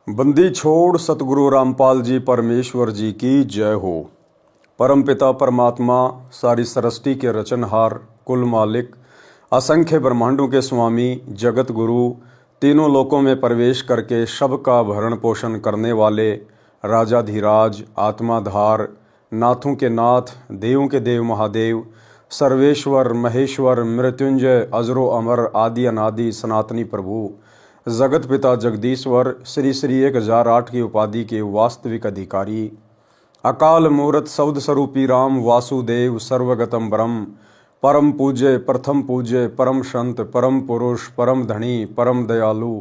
बंदी छोड़ सतगुरु रामपाल जी परमेश्वर जी की जय हो। परमपिता परमात्मा सारी सृष्टि के रचनहार, कुल मालिक, असंख्य ब्रह्मांडों के स्वामी, जगत गुरु, तीनों लोकों में प्रवेश करके सबका भरण पोषण करने वाले राजाधिराज, आत्माधार, नाथों के नाथ, देवों के देव महादेव, सर्वेश्वर, महेश्वर, मृत्युंजय, अजरो अमर, आदि अनादि सनातनी प्रभु, जगत पिता जगदीश्वर, श्री श्री 1008 की उपाधि के वास्तविक अधिकारी, अकाल मूर्त शब्द स्वरूपी राम वासुदेव, सर्वगतम ब्रह्म, परम पूज्य, प्रथम पूज्य, परम संत, परम पुरुष, परम धनी, परम दयालु,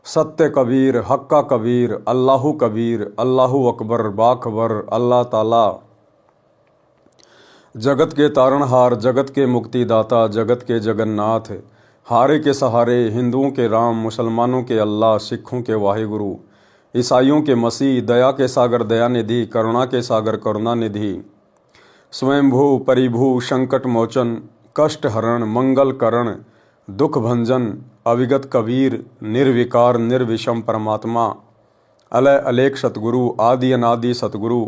सत्य कबीर, हक्का कबीर, अल्लाहु कबीर, अल्लाहु अकबर, बाखबर, अल्लाह ताला, जगत के तारणहार, जगत के मुक्तिदाता, जगत के जगन्नाथ, हारे के सहारे, हिंदुओं के राम, मुसलमानों के अल्लाह, सिखों के वाहिगुरु, ईसाइयों के मसीह, दया के सागर दयानिधि, करुणा के सागर करुणानिधि, स्वयंभू परिभू, संकट मोचन, कष्ट हरण, मंगल करण, दुख भंजन, अविगत कबीर, निर्विकार निर्विषम परमात्मा, अलय अलेख सतगुरु, आदि अनादि सतगुरु,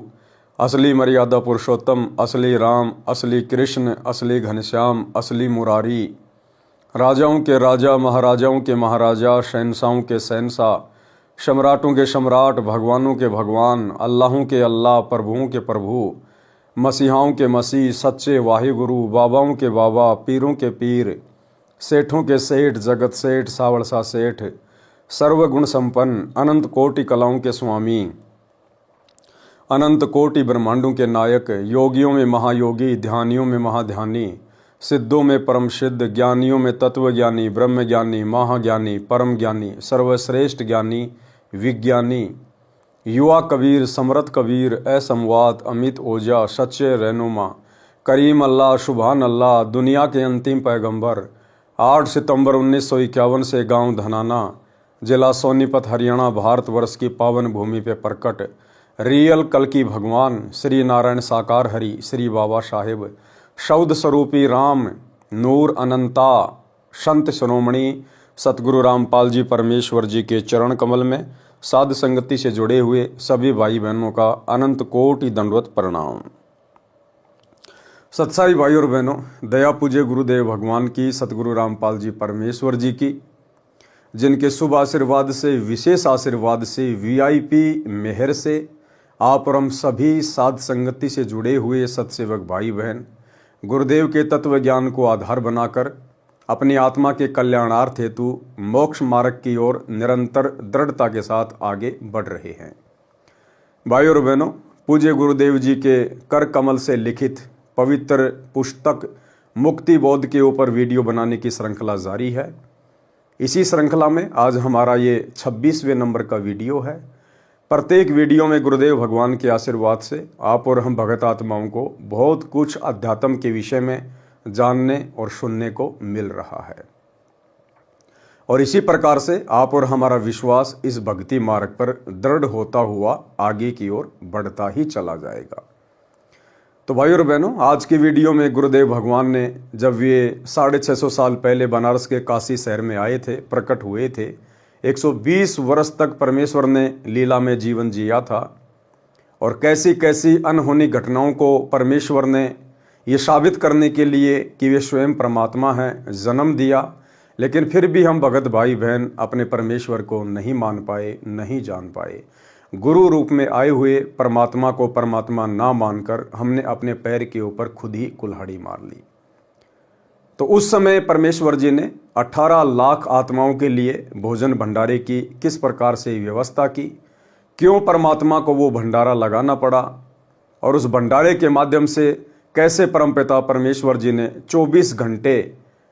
असली मर्यादा पुरुषोत्तम, असली राम, असली कृष्ण, असली घनश्याम, असली मुरारी, राजाओं के राजा, महाराजाओं के महाराजा, शहंशाहों के शहंशाह, सम्राटों के सम्राट, भगवानों के भगवान, अल्लाहों के अल्लाह, प्रभुओं के प्रभु, मसीहाओं के मसीह, सच्चे वाहिगुरु, बाबाओं के बाबा, पीरों के पीर, सेठों के सेठ, जगत सेठ, सावड़सा सेठ, सर्वगुण संपन्न, अनंत कोटि कलाओं के स्वामी, अनंत कोटि ब्रह्मांडों के नायक, योगियों में महायोगी, ध्यानियों में महाध्यानी, सिद्धों में परम सिद्ध, ज्ञानियों में तत्वज्ञानी, ब्रह्मज्ञानी, महाज्ञानी, परम ज्ञानी, सर्वश्रेष्ठ ज्ञानी, विज्ञानी, युवा कबीर, समरथ कबीर, असमवात, अमित ओजा, सच्चे रहनुमा, करीम अल्लाह, सुभान अल्लाह, दुनिया के अंतिम पैगंबर, 8 सितंबर 1951 से गांव धनाना, जिला सोनीपत, हरियाणा, भारतवर्ष की पावन भूमि पे प्रकट रियल कल्कि भगवान, श्री नारायण साकार हरि, श्री बाबा साहेब, शब्द स्वरूपी राम, नूर अनंता, संत शिरोमणि सतगुरु रामपाल जी परमेश्वर जी के चरण कमल में साध संगति से जुड़े हुए सभी भाई बहनों का अनंत कोटि दंडवत प्रणाम। सत्साई भाई और बहनों, दया पूज्य गुरुदेव भगवान की, सतगुरु रामपाल जी परमेश्वर जी की, जिनके शुभ आशीर्वाद से, विशेष आशीर्वाद से, वीआईपी मेहर से आप और हम सभी साध संगति से जुड़े हुए सत्सेवक भाई बहन गुरुदेव के तत्व ज्ञान को आधार बनाकर अपनी आत्मा के कल्याणार्थ हेतु मोक्ष मार्ग की ओर निरंतर दृढ़ता के साथ आगे बढ़ रहे हैं। भाई और बहनों, पूज्य गुरुदेव जी के कर कमल से लिखित पवित्र पुस्तक मुक्ति बोध के ऊपर वीडियो बनाने की श्रृंखला जारी है। इसी श्रृंखला में आज हमारा ये 26वें नंबर का वीडियो है। प्रत्येक वीडियो में गुरुदेव भगवान के आशीर्वाद से आप और हम भगत आत्माओं को बहुत कुछ अध्यात्म के विषय में जानने और सुनने को मिल रहा है, और इसी प्रकार से आप और हमारा विश्वास इस भक्ति मार्ग पर दृढ़ होता हुआ आगे की ओर बढ़ता ही चला जाएगा। तो भाई और बहनों, आज की वीडियो में गुरुदेव भगवान ने जब ये 650 साल पहले बनारस के काशी शहर में आए थे, प्रकट हुए थे, 120 वर्ष तक परमेश्वर ने लीला में जीवन जिया था, और कैसी कैसी अनहोनी घटनाओं को परमेश्वर ने ये साबित करने के लिए कि वे स्वयं परमात्मा हैं जन्म दिया। लेकिन फिर भी हम भगत भाई बहन अपने परमेश्वर को नहीं मान पाए, नहीं जान पाए। गुरु रूप में आए हुए परमात्मा को परमात्मा ना मानकर हमने अपने पैर के ऊपर खुद ही कुल्हाड़ी मार ली। तो उस समय परमेश्वर जी ने 18 लाख आत्माओं के लिए भोजन भंडारे की किस प्रकार से व्यवस्था की, क्यों परमात्मा को वो भंडारा लगाना पड़ा, और उस भंडारे के माध्यम से कैसे परमपिता परमेश्वर जी ने 24 घंटे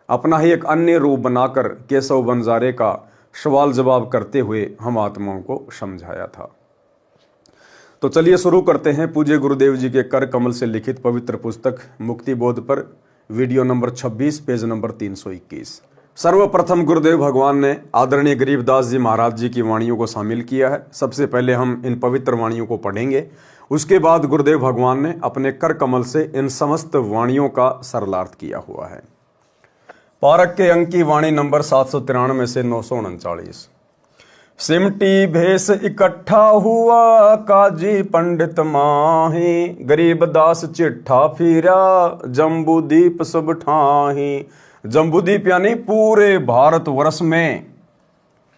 अपना ही एक अन्य रूप बनाकर केशव बंजारे का सवाल जवाब करते हुए हम आत्माओं को समझाया था। तो चलिए शुरू करते हैं पूज्य गुरुदेव जी के कर कमल से लिखित पवित्र पुस्तक मुक्ति बोध पर वीडियो नंबर 26, पेज नंबर 321। सर्वप्रथम गुरुदेव भगवान ने आदरणीय गरीबदास जी महाराज जी की वाणियों को शामिल किया है। सबसे पहले हम इन पवित्र वाणियों को पढ़ेंगे, उसके बाद गुरुदेव भगवान ने अपने कर कमल से इन समस्त वाणियों का सरलार्थ किया हुआ है। पारक के अंक की वाणी नंबर 793 से 939। सिमटी भेष इकट्ठा हुआ काजी पंडित माही, गरीबदास चिट्ठा फिरा जम्बूदीप सब ठाही। जम्बूदीप यानी पूरे भारतवर्ष में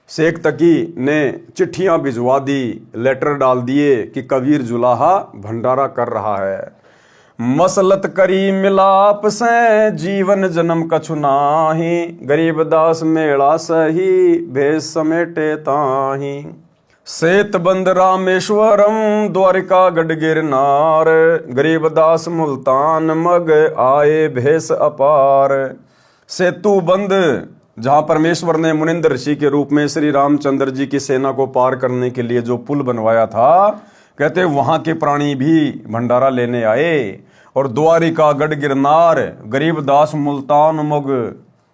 शेख तकी ने चिट्ठियां भिजवा दी, लेटर डाल दिए कि कबीर जुलाहा भंडारा कर रहा है। मसलत करी मिलाप से जीवन जन्म कछु नाही, गरीबदास मेला सही भेष समेटे ताही। सेतबंद रामेश्वरम द्वारिका गढ़ गिरनार, गरीबदास मुल्तान मग आए भेष अपार। सेतु बंद, जहां परमेश्वर ने मुनिंदर ऋषि के रूप में श्री रामचंद्र जी की सेना को पार करने के लिए जो पुल बनवाया था, कहते वहां के प्राणी भी भंडारा लेने आए। और द्वारिका गढ़ गिरनार, गरीबदास मुल्तान मग,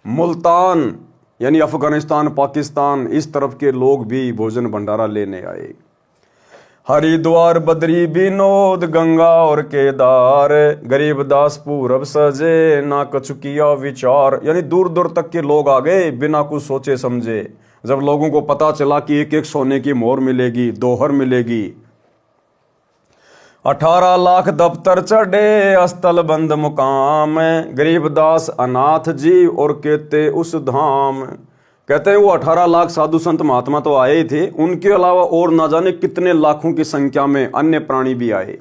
मुल्तान यानी अफगानिस्तान पाकिस्तान इस तरफ के लोग भी भोजन भंडारा लेने आए। हरिद्वार बद्री विनोद गंगा और केदार, गरीबदास पूरब सजे ना कछु किया विचार। यानी दूर दूर तक के लोग आ गए बिना कुछ सोचे समझे। जब लोगों को पता चला कि एक एक सोने की मोहर मिलेगी, दोहर मिलेगी। 18 लाख दफ्तर चढ़े अस्तल बंद मुकाम, गरीबदास अनाथ जी और कहते उस धाम। कहते हैं वो 18 लाख साधु संत महात्मा तो आए ही थे, उनके अलावा और ना जाने कितने लाखों की संख्या में अन्य प्राणी भी आए।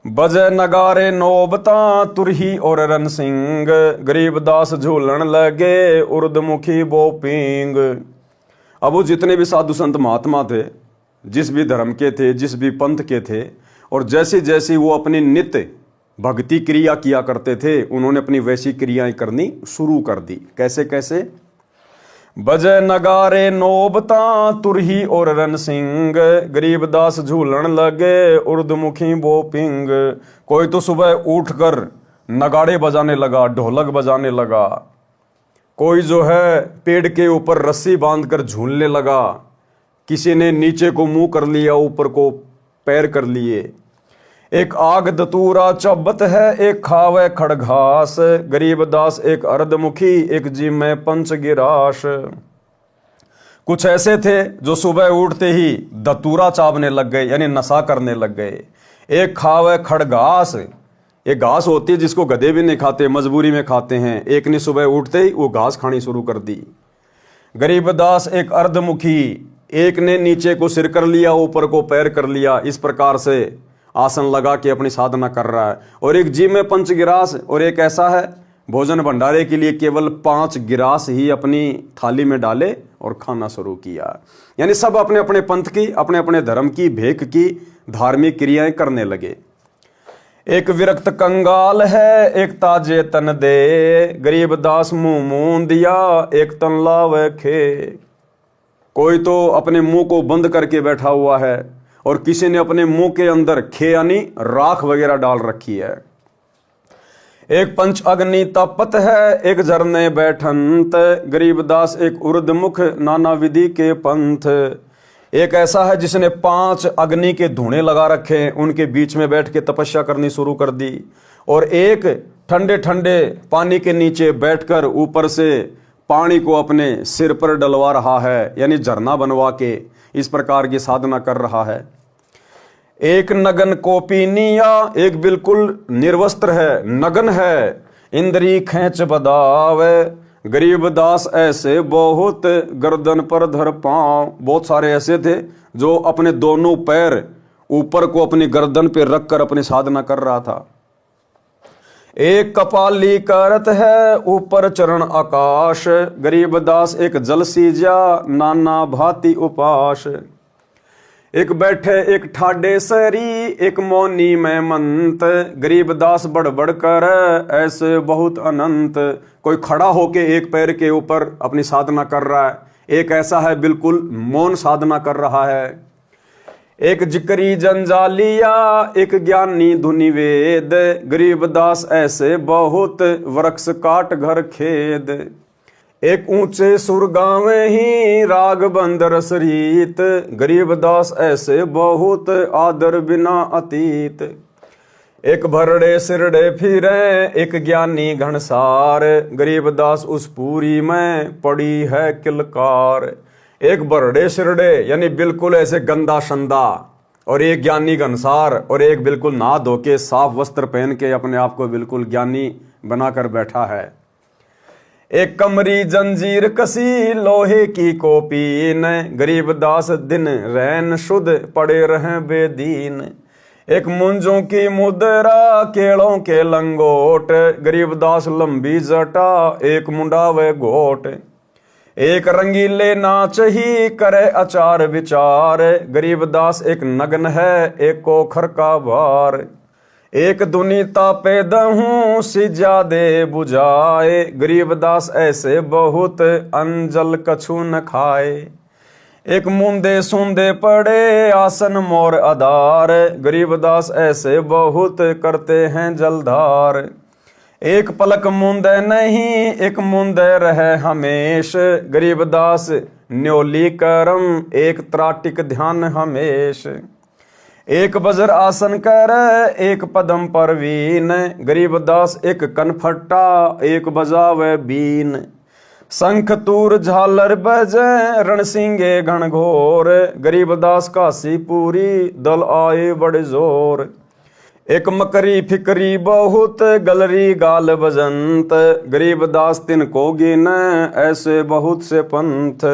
बजे नगारे नौबता तुरही और रन सिंह, गरीबदास झूलन लगे उर्दमुखी बोपिंग। अब वो जितने भी साधु संत महात्मा थे, जिस भी धर्म के थे, जिस भी पंथ के थे, और जैसी जैसी वो अपनी नित्य भक्ति क्रिया किया करते थे, उन्होंने अपनी वैसी क्रियाएं करनी शुरू कर दी। कैसे कैसे? बजे नगारे नौबता तुरही और रन सिंह, गरीबदास झूलन लगे उर्दमुखी बोपिंग। कोई तो सुबह उठकर नगाड़े बजाने लगा, ढोलक बजाने लगा। कोई जो है पेड़ के ऊपर रस्सी बांधकर झूलने लगा। किसी ने नीचे को मुंह कर लिया, ऊपर को पैर कर लिए। एक आग दतूरा चब्बत है, एक खावे खड़घास, गरीबदास एक अर्धमुखी एक जी में पंच गिराश। कुछ ऐसे थे जो सुबह उठते ही दतूरा चाबने लग गए, यानी नशा करने लग गए। एक खावे खड़घास, एक घास होती है जिसको गधे भी नहीं खाते, मजबूरी में खाते हैं। एक ने सुबह उठते ही वो घास खानी शुरू कर दी। गरीबदास एक अर्धमुखी, एक ने नीचे को सिर कर लिया, ऊपर को पैर कर लिया। इस प्रकार से आसन लगा के अपनी साधना कर रहा है। और एक जी में पंच गिरास, और एक ऐसा है भोजन भंडारे के लिए केवल 5 गिरास ही अपनी थाली में डाले और खाना शुरू किया। यानी सब अपने अपने पंथ की, अपने अपने धर्म की, भेक की धार्मिक क्रियाएं करने लगे। एक विरक्त कंगाल है, एक ताजे तन दे, गरीबदास मुंह मूंद दिया, एक तन लावे खे। कोई तो अपने मुंह को बंद करके बैठा हुआ है, और किसी ने अपने मुंह के अंदर खे यानी राख वगैरह डाल रखी है। एक पंच अग्नि तपत है, एक झरने बैठंत, गरीबदास एक उर्दमुख नाना विधि के पंथ। एक ऐसा है जिसने 5 अग्नि के धुएं लगा रखे, उनके बीच में बैठ के तपस्या करनी शुरू कर दी। और एक ठंडे ठंडे पानी के नीचे बैठकर ऊपर से पानी को अपने सिर पर डलवा रहा है, यानी झरना बनवा के इस प्रकार की साधना कर रहा है। एक नगन कोपिनिया, एक बिल्कुल निर्वस्त्र है, नगन है, इंद्री खेच बदावे, गरीबदास ऐसे बहुत गर्दन पर धर पांव। बहुत सारे ऐसे थे जो अपने दोनों पैर ऊपर को अपनी गर्दन पे रखकर अपनी साधना कर रहा था। एक कपाली करत है, ऊपर चरण आकाश, गरीबदास एक जल सीजा नाना भांति उपास। एक बैठे एक ठाडे सरी, एक मौनी में मंत, गरीबदास बड़बड़ कर ऐसे बहुत अनंत। कोई खड़ा होके एक पैर के ऊपर अपनी साधना कर रहा है, एक ऐसा है बिल्कुल मौन साधना कर रहा है। एक जिक्री जंजालिया, एक ज्ञानी धुनि वेद, गरीबदास ऐसे बहुत वृक्ष काट घर खेद। एक ऊंचे सुर गावे ही राग बंदर सरीत, गरीबदास ऐसे बहुत आदर बिना अतीत। एक भरड़े सिरड़े फिरे, एक ज्ञानी घनसार, गरीबदास उस पूरी में पड़ी है किलकार। एक बरड़े सिरड़े यानी बिल्कुल ऐसे गंदा शंदा, और एक ज्ञानी घनसार, और एक बिल्कुल नहा धो के साफ वस्त्र पहन के अपने आप को बिल्कुल ज्ञानी बनाकर बैठा है। एक कमरी जंजीर कसी लोहे की कोपीन, गरीबदास दिन रैन शुद्ध पड़े रहें बेदीन। एक मुंजों की मुद्रा केलों के लंगोट, गरीबदास लंबी जटा एक मुंडा व गोट। एक रंगीले नाच ही करे अचार विचार, गरीबदास एक नग्न है एक कोखर का भार। एक दुनी तापे दहूं सिजा दे बुझाए, गरीबदास ऐसे बहुत अंजल कछु न खाए। एक मुंदे सुंदे पड़े आसन मोर आधार, गरीबदास ऐसे बहुत करते हैं जलधार। एक पलक मुंदे नहीं एक मुंदे रहे हमेश, गरीबदास न्योली करम एक त्राटिक ध्यान हमेश। एक बजर आसन कर एक पदम परवीन, गरीबदास एक कनफट्टा एक बजावे बीन। शंख तूर झालर बजे रणसिंगे घनघोर, गरीबदास काशी पूरी दल आए बड़े जोर। एक मकरी फिकरी बहुत गलरी गाल बजंत, गरीबदास तिनको गिन ऐसे बहुत से पंथ।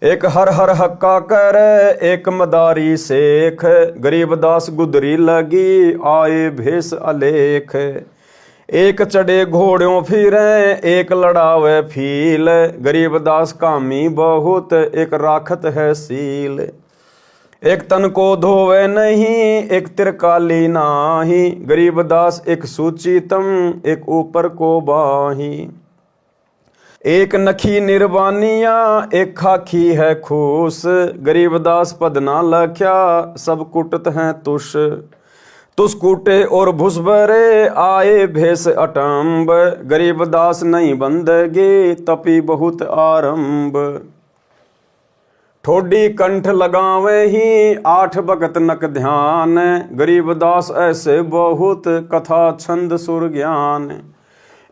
एक हर हर हक्का कर एक मदारी शेख, गरीबदास गुदरी लगी आए भेष अलेख। एक चढ़े घोड़ों फिरे एक लड़ावे फील, गरीबदास कामी बहुत एक राखत है सील। एक तन को धोवे नहीं एक तिरकाली नाही, गरीबदास एक सूचितम एक ऊपर को बाही। एक नखी निर्वानिया एक खाखी है खूस, गरीबदास पद ना लख्या सब कुटत हैं तुष। तुस कूटे और भुसभरे आए भेष अटम्ब, गरीबदास नहीं बंदगे तपी बहुत आरंभ। ठोडी कंठ लगावे ही आठ बगत नक ध्यान, गरीबदास ऐसे बहुत कथा छंद सुर ज्ञान।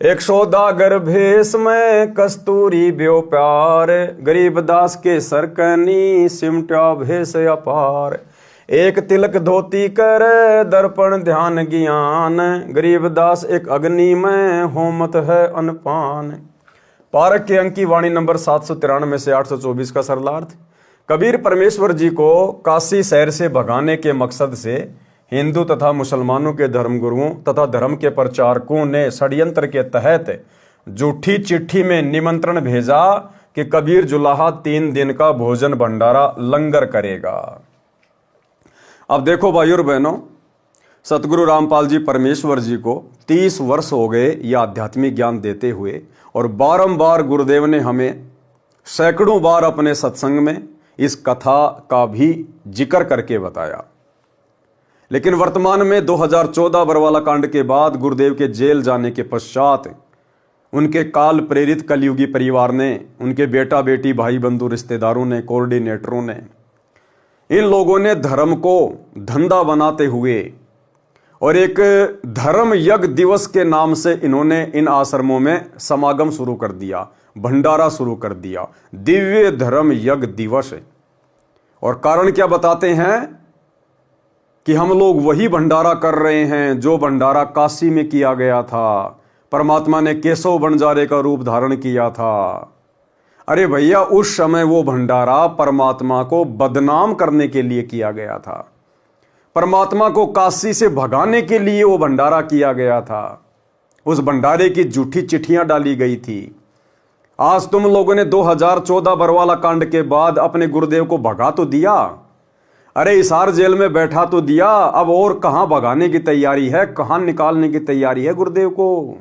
एक सौदागर भेष में कस्तूरी ब्यो प्यार, गरीबदास के सरकनी सिमटा भेष अपार। एक तिलक धोती कर दर्पण ध्यान ज्ञान, गरीबदास एक अग्नि में होमत है अनपान। पारक के अंक की वाणी नंबर 793 से 824 का सरलार्थ। कबीर परमेश्वर जी को काशी शहर से भगाने के मकसद से हिंदू तथा मुसलमानों के धर्मगुरुओं तथा धर्म के प्रचारकों ने षड्यंत्र के तहत झूठी चिट्ठी में निमंत्रण भेजा कि कबीर जुलाहा 3 दिन का भोजन भंडारा लंगर करेगा। अब देखो भाइयों और बहनों, सतगुरु रामपाल जी परमेश्वर जी को 30 वर्ष हो गए यह आध्यात्मिक ज्ञान देते हुए, और बारंबार गुरुदेव ने हमें सैकड़ों बार अपने सत्संग में इस कथा का भी जिक्र करके बताया। लेकिन वर्तमान में 2014 बरवाला कांड के बाद गुरुदेव के जेल जाने के पश्चात उनके काल प्रेरित कलयुगी परिवार ने, उनके बेटा बेटी भाई बंधु रिश्तेदारों ने, कोऑर्डिनेटरों ने, इन लोगों ने धर्म को धंधा बनाते हुए और एक धर्म यज्ञ दिवस के नाम से इन्होंने इन आश्रमों में समागम शुरू कर दिया, भंडारा शुरू कर दिया, दिव्य धर्म यज्ञ दिवस। और कारण क्या बताते हैं कि हम लोग वही भंडारा कर रहे हैं जो भंडारा काशी में किया गया था, परमात्मा ने केशव बंजारे का रूप धारण किया था। अरे भैया, उस समय वो भंडारा परमात्मा को बदनाम करने के लिए किया गया था, परमात्मा को काशी से भगाने के लिए वो भंडारा किया गया था। उस भंडारे की झूठी चिट्ठियां डाली गई थी। आज तुम लोगों ने 2014 बरवाला कांड के बाद अपने गुरुदेव को भगा तो दिया, अरे हिसार जेल में बैठा तो दिया, अब और कहां भगाने की तैयारी है, कहां निकालने की तैयारी है गुरुदेव को।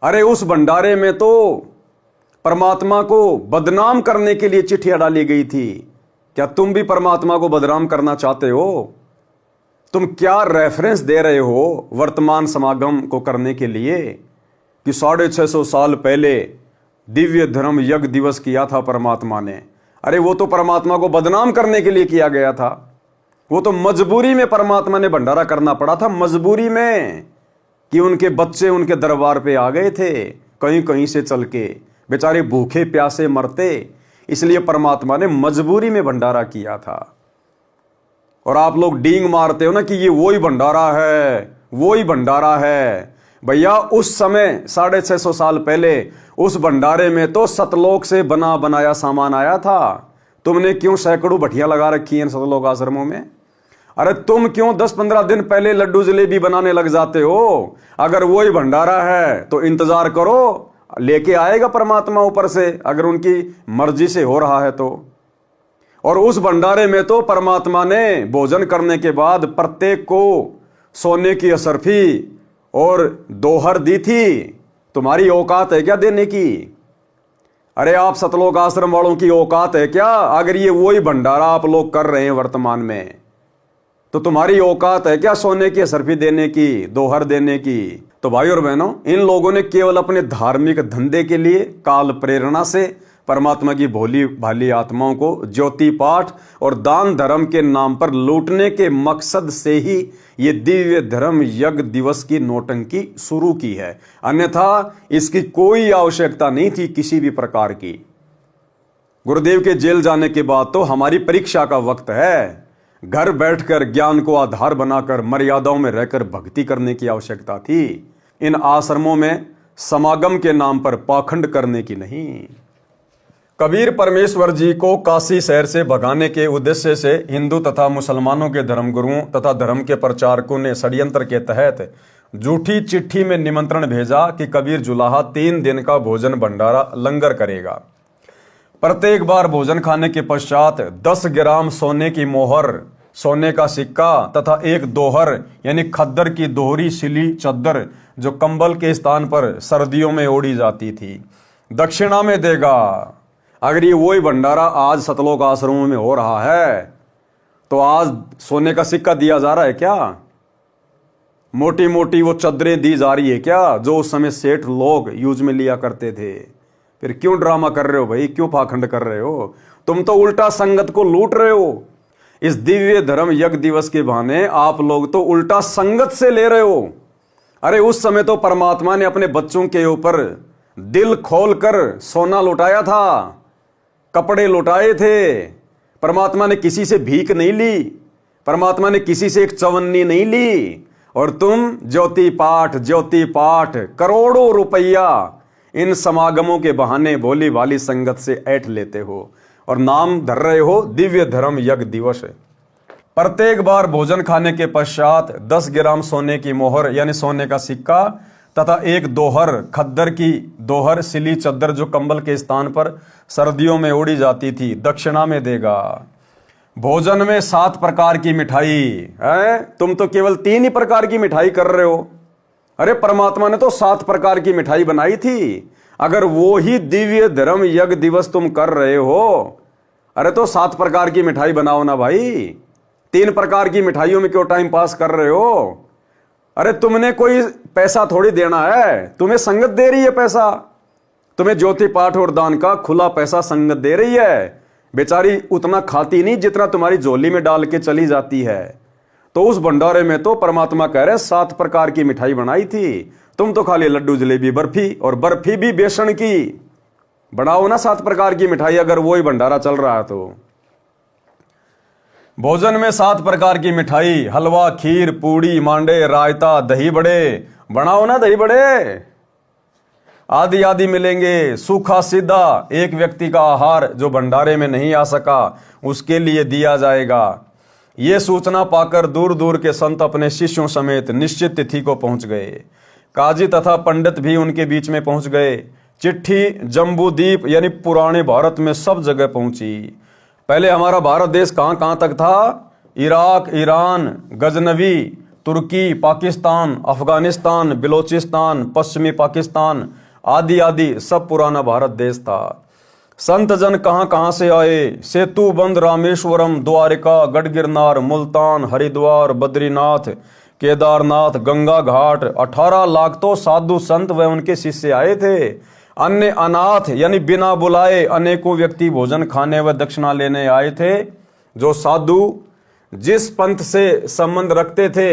अरे उस भंडारे में तो परमात्मा को बदनाम करने के लिए चिट्ठियां डाली गई थी। क्या तुम भी परमात्मा को बदनाम करना चाहते हो? तुम क्या रेफरेंस दे रहे हो वर्तमान समागम को करने के लिए कि 650 साल पहले दिव्य धर्म यज्ञ दिवस किया था परमात्मा ने? अरे वो तो परमात्मा को बदनाम करने के लिए किया गया था। वो तो मजबूरी में परमात्मा ने भंडारा करना पड़ा था, मजबूरी में, कि उनके बच्चे उनके दरबार पे आ गए थे कहीं कहीं से चल के, बेचारे भूखे प्यासे मरते, इसलिए परमात्मा ने मजबूरी में भंडारा किया था। और आप लोग डींग मारते हो ना कि ये वही भंडारा है, वही भंडारा है। भैया उस समय 650 साल पहले उस भंडारे में तो सतलोक से बना बनाया सामान आया था। तुमने क्यों सैकड़ों भट्टियां लगा रखी हैं सतलोक आश्रमों में? अरे तुम क्यों 10-15 दिन पहले लड्डू जलेबी बनाने लग जाते हो? अगर वही भंडारा है तो इंतजार करो, लेके आएगा परमात्मा ऊपर से, अगर उनकी मर्जी से हो रहा है तो। और उस भंडारे में तो परमात्मा ने भोजन करने के बाद प्रत्येक को सोने की असरफी और दोहर दी थी। तुम्हारी औकात है क्या देने की? अरे आप सतलोक आश्रम वालों की औकात है क्या? अगर ये वही भंडारा आप लोग कर रहे हैं वर्तमान में, तो तुम्हारी औकात है क्या सोने की असरफी देने की, दोहर देने की? तो भाई और बहनों, इन लोगों ने केवल अपने धार्मिक धंधे के लिए काल प्रेरणा से परमात्मा की भोली भाली आत्माओं को ज्योति पाठ और दान धर्म के नाम पर लूटने के मकसद से ही ये दिव्य धर्म यज्ञ दिवस की नौटंकी शुरू की है। अन्यथा इसकी कोई आवश्यकता नहीं थी किसी भी प्रकार की। गुरुदेव के जेल जाने के बाद तो हमारी परीक्षा का वक्त है। घर बैठकर ज्ञान को आधार बनाकर मर्यादाओं में रहकर भक्ति करने की आवश्यकता थी। इन आश्रमों में समागम के नाम पर पाखंड करने की नहीं। कबीर परमेश्वर जी को काशी शहर से भगाने के उद्देश्य से हिंदू तथा मुसलमानों के धर्मगुरुओं तथा धर्म के प्रचारकों ने षड्यंत्र के तहत झूठी चिट्ठी में निमंत्रण भेजा कि कबीर जुलाहा 3 दिन का भोजन भंडारा लंगर करेगा। प्रत्येक बार भोजन खाने के पश्चात 10 ग्राम सोने की मोहर, सोने का सिक्का तथा एक दोहर यानी खद्दर की दोहरी सिली चद्दर जो कंबल के स्थान पर सर्दियों में ओढ़ी जाती थी, दक्षिणा में देगा। अगर ये वही भंडारा आज सतलोक आश्रमों में हो रहा है तो आज सोने का सिक्का दिया जा रहा है क्या? मोटी मोटी वो चद्दरें दी जा रही है क्या जो उस समय सेठ लोग यूज में लिया करते थे? फिर क्यों ड्रामा कर रहे हो भाई? क्यों पाखंड कर रहे हो? तुम तो उल्टा संगत को लूट रहे हो। इस दिव्य धर्म यज्ञ दिवस के बहाने आप लोग तो उल्टा संगत से ले रहे हो। अरे उस समय तो परमात्मा ने अपने बच्चों के ऊपर दिल खोलकर सोना लुटाया था, कपड़े लुटाए थे। परमात्मा ने किसी से भीख नहीं ली, परमात्मा ने किसी से एक चवन्नी नहीं ली। और तुम ज्योति पाठ करोड़ों रुपया इन समागमों के बहाने भोली भाली संगत से ऐंठ लेते हो और नाम धर रहे हो दिव्य धर्म यज्ञ दिवस। प्रत्येक बार भोजन खाने के पश्चात 10 ग्राम सोने की मोहर यानी सोने का सिक्का तथा एक दोहर, खद्दर की दोहर सिली चद्दर जो कंबल के स्थान पर सर्दियों में ओढ़ी जाती थी, दक्षिणा में देगा। भोजन में 7 प्रकार की मिठाई है, तुम तो केवल 3 ही प्रकार की मिठाई कर रहे हो। अरे परमात्मा ने तो 7 प्रकार की मिठाई बनाई थी। अगर वो ही दिव्य धर्म यज्ञ दिवस तुम कर रहे हो, अरे तो 7 प्रकार की मिठाई बनाओ ना भाई। 3 प्रकार की मिठाइयों में क्यों टाइम पास कर रहे हो? अरे तुमने कोई पैसा थोड़ी देना है, तुम्हें संगत दे रही है पैसा। तुम्हें ज्योति पाठ और दान का खुला पैसा संगत दे रही है। बेचारी उतना खाती नहीं जितना तुम्हारी झोली में डाल के चली जाती है। तो उस भंडारे में तो परमात्मा कह रहे 7 प्रकार की मिठाई बनाई थी, तुम तो खाली लड्डू जलेबी बर्फी, और बर्फी भी बेसन की। बनाओ ना 7 प्रकार की मिठाई अगर वही भंडारा चल रहा है तो। भोजन में 7 प्रकार की मिठाई, हलवा, खीर, पूड़ी, मांडे, रायता, दही बड़े, बनाओ ना दही बड़े। आदि आदि मिलेंगे। सूखा सीधा एक व्यक्ति का आहार जो भंडारे में नहीं आ सका उसके लिए दिया जाएगा। ये सूचना पाकर दूर दूर के संत अपने शिष्यों समेत निश्चित तिथि को पहुंच गए। काजी तथा पंडित भी उनके बीच में पहुंच गए। चिट्ठी जम्बूदीप यानी पुराने भारत में सब जगह पहुंची। पहले हमारा भारत देश कहां कहां तक था? इराक, ईरान, गजनवी, तुर्की, पाकिस्तान, अफगानिस्तान, बिलोचिस्तान, पश्चिमी पाकिस्तान आदि आदि सब पुराना भारत देश था। संत जन कहां कहां से आए। सेतुबंद, रामेश्वरम, द्वारिका, गढ़ गिरनार, मुल्तान, हरिद्वार, बद्रीनाथ, केदारनाथ, गंगा घाट 18 लाख तो साधु संत व उनके शिष्य आए थे। अन्य अनाथ यानी बिना बुलाए अनेकों व्यक्ति भोजन खाने व दक्षिणा लेने आए थे। जो साधु जिस पंथ से संबंध रखते थे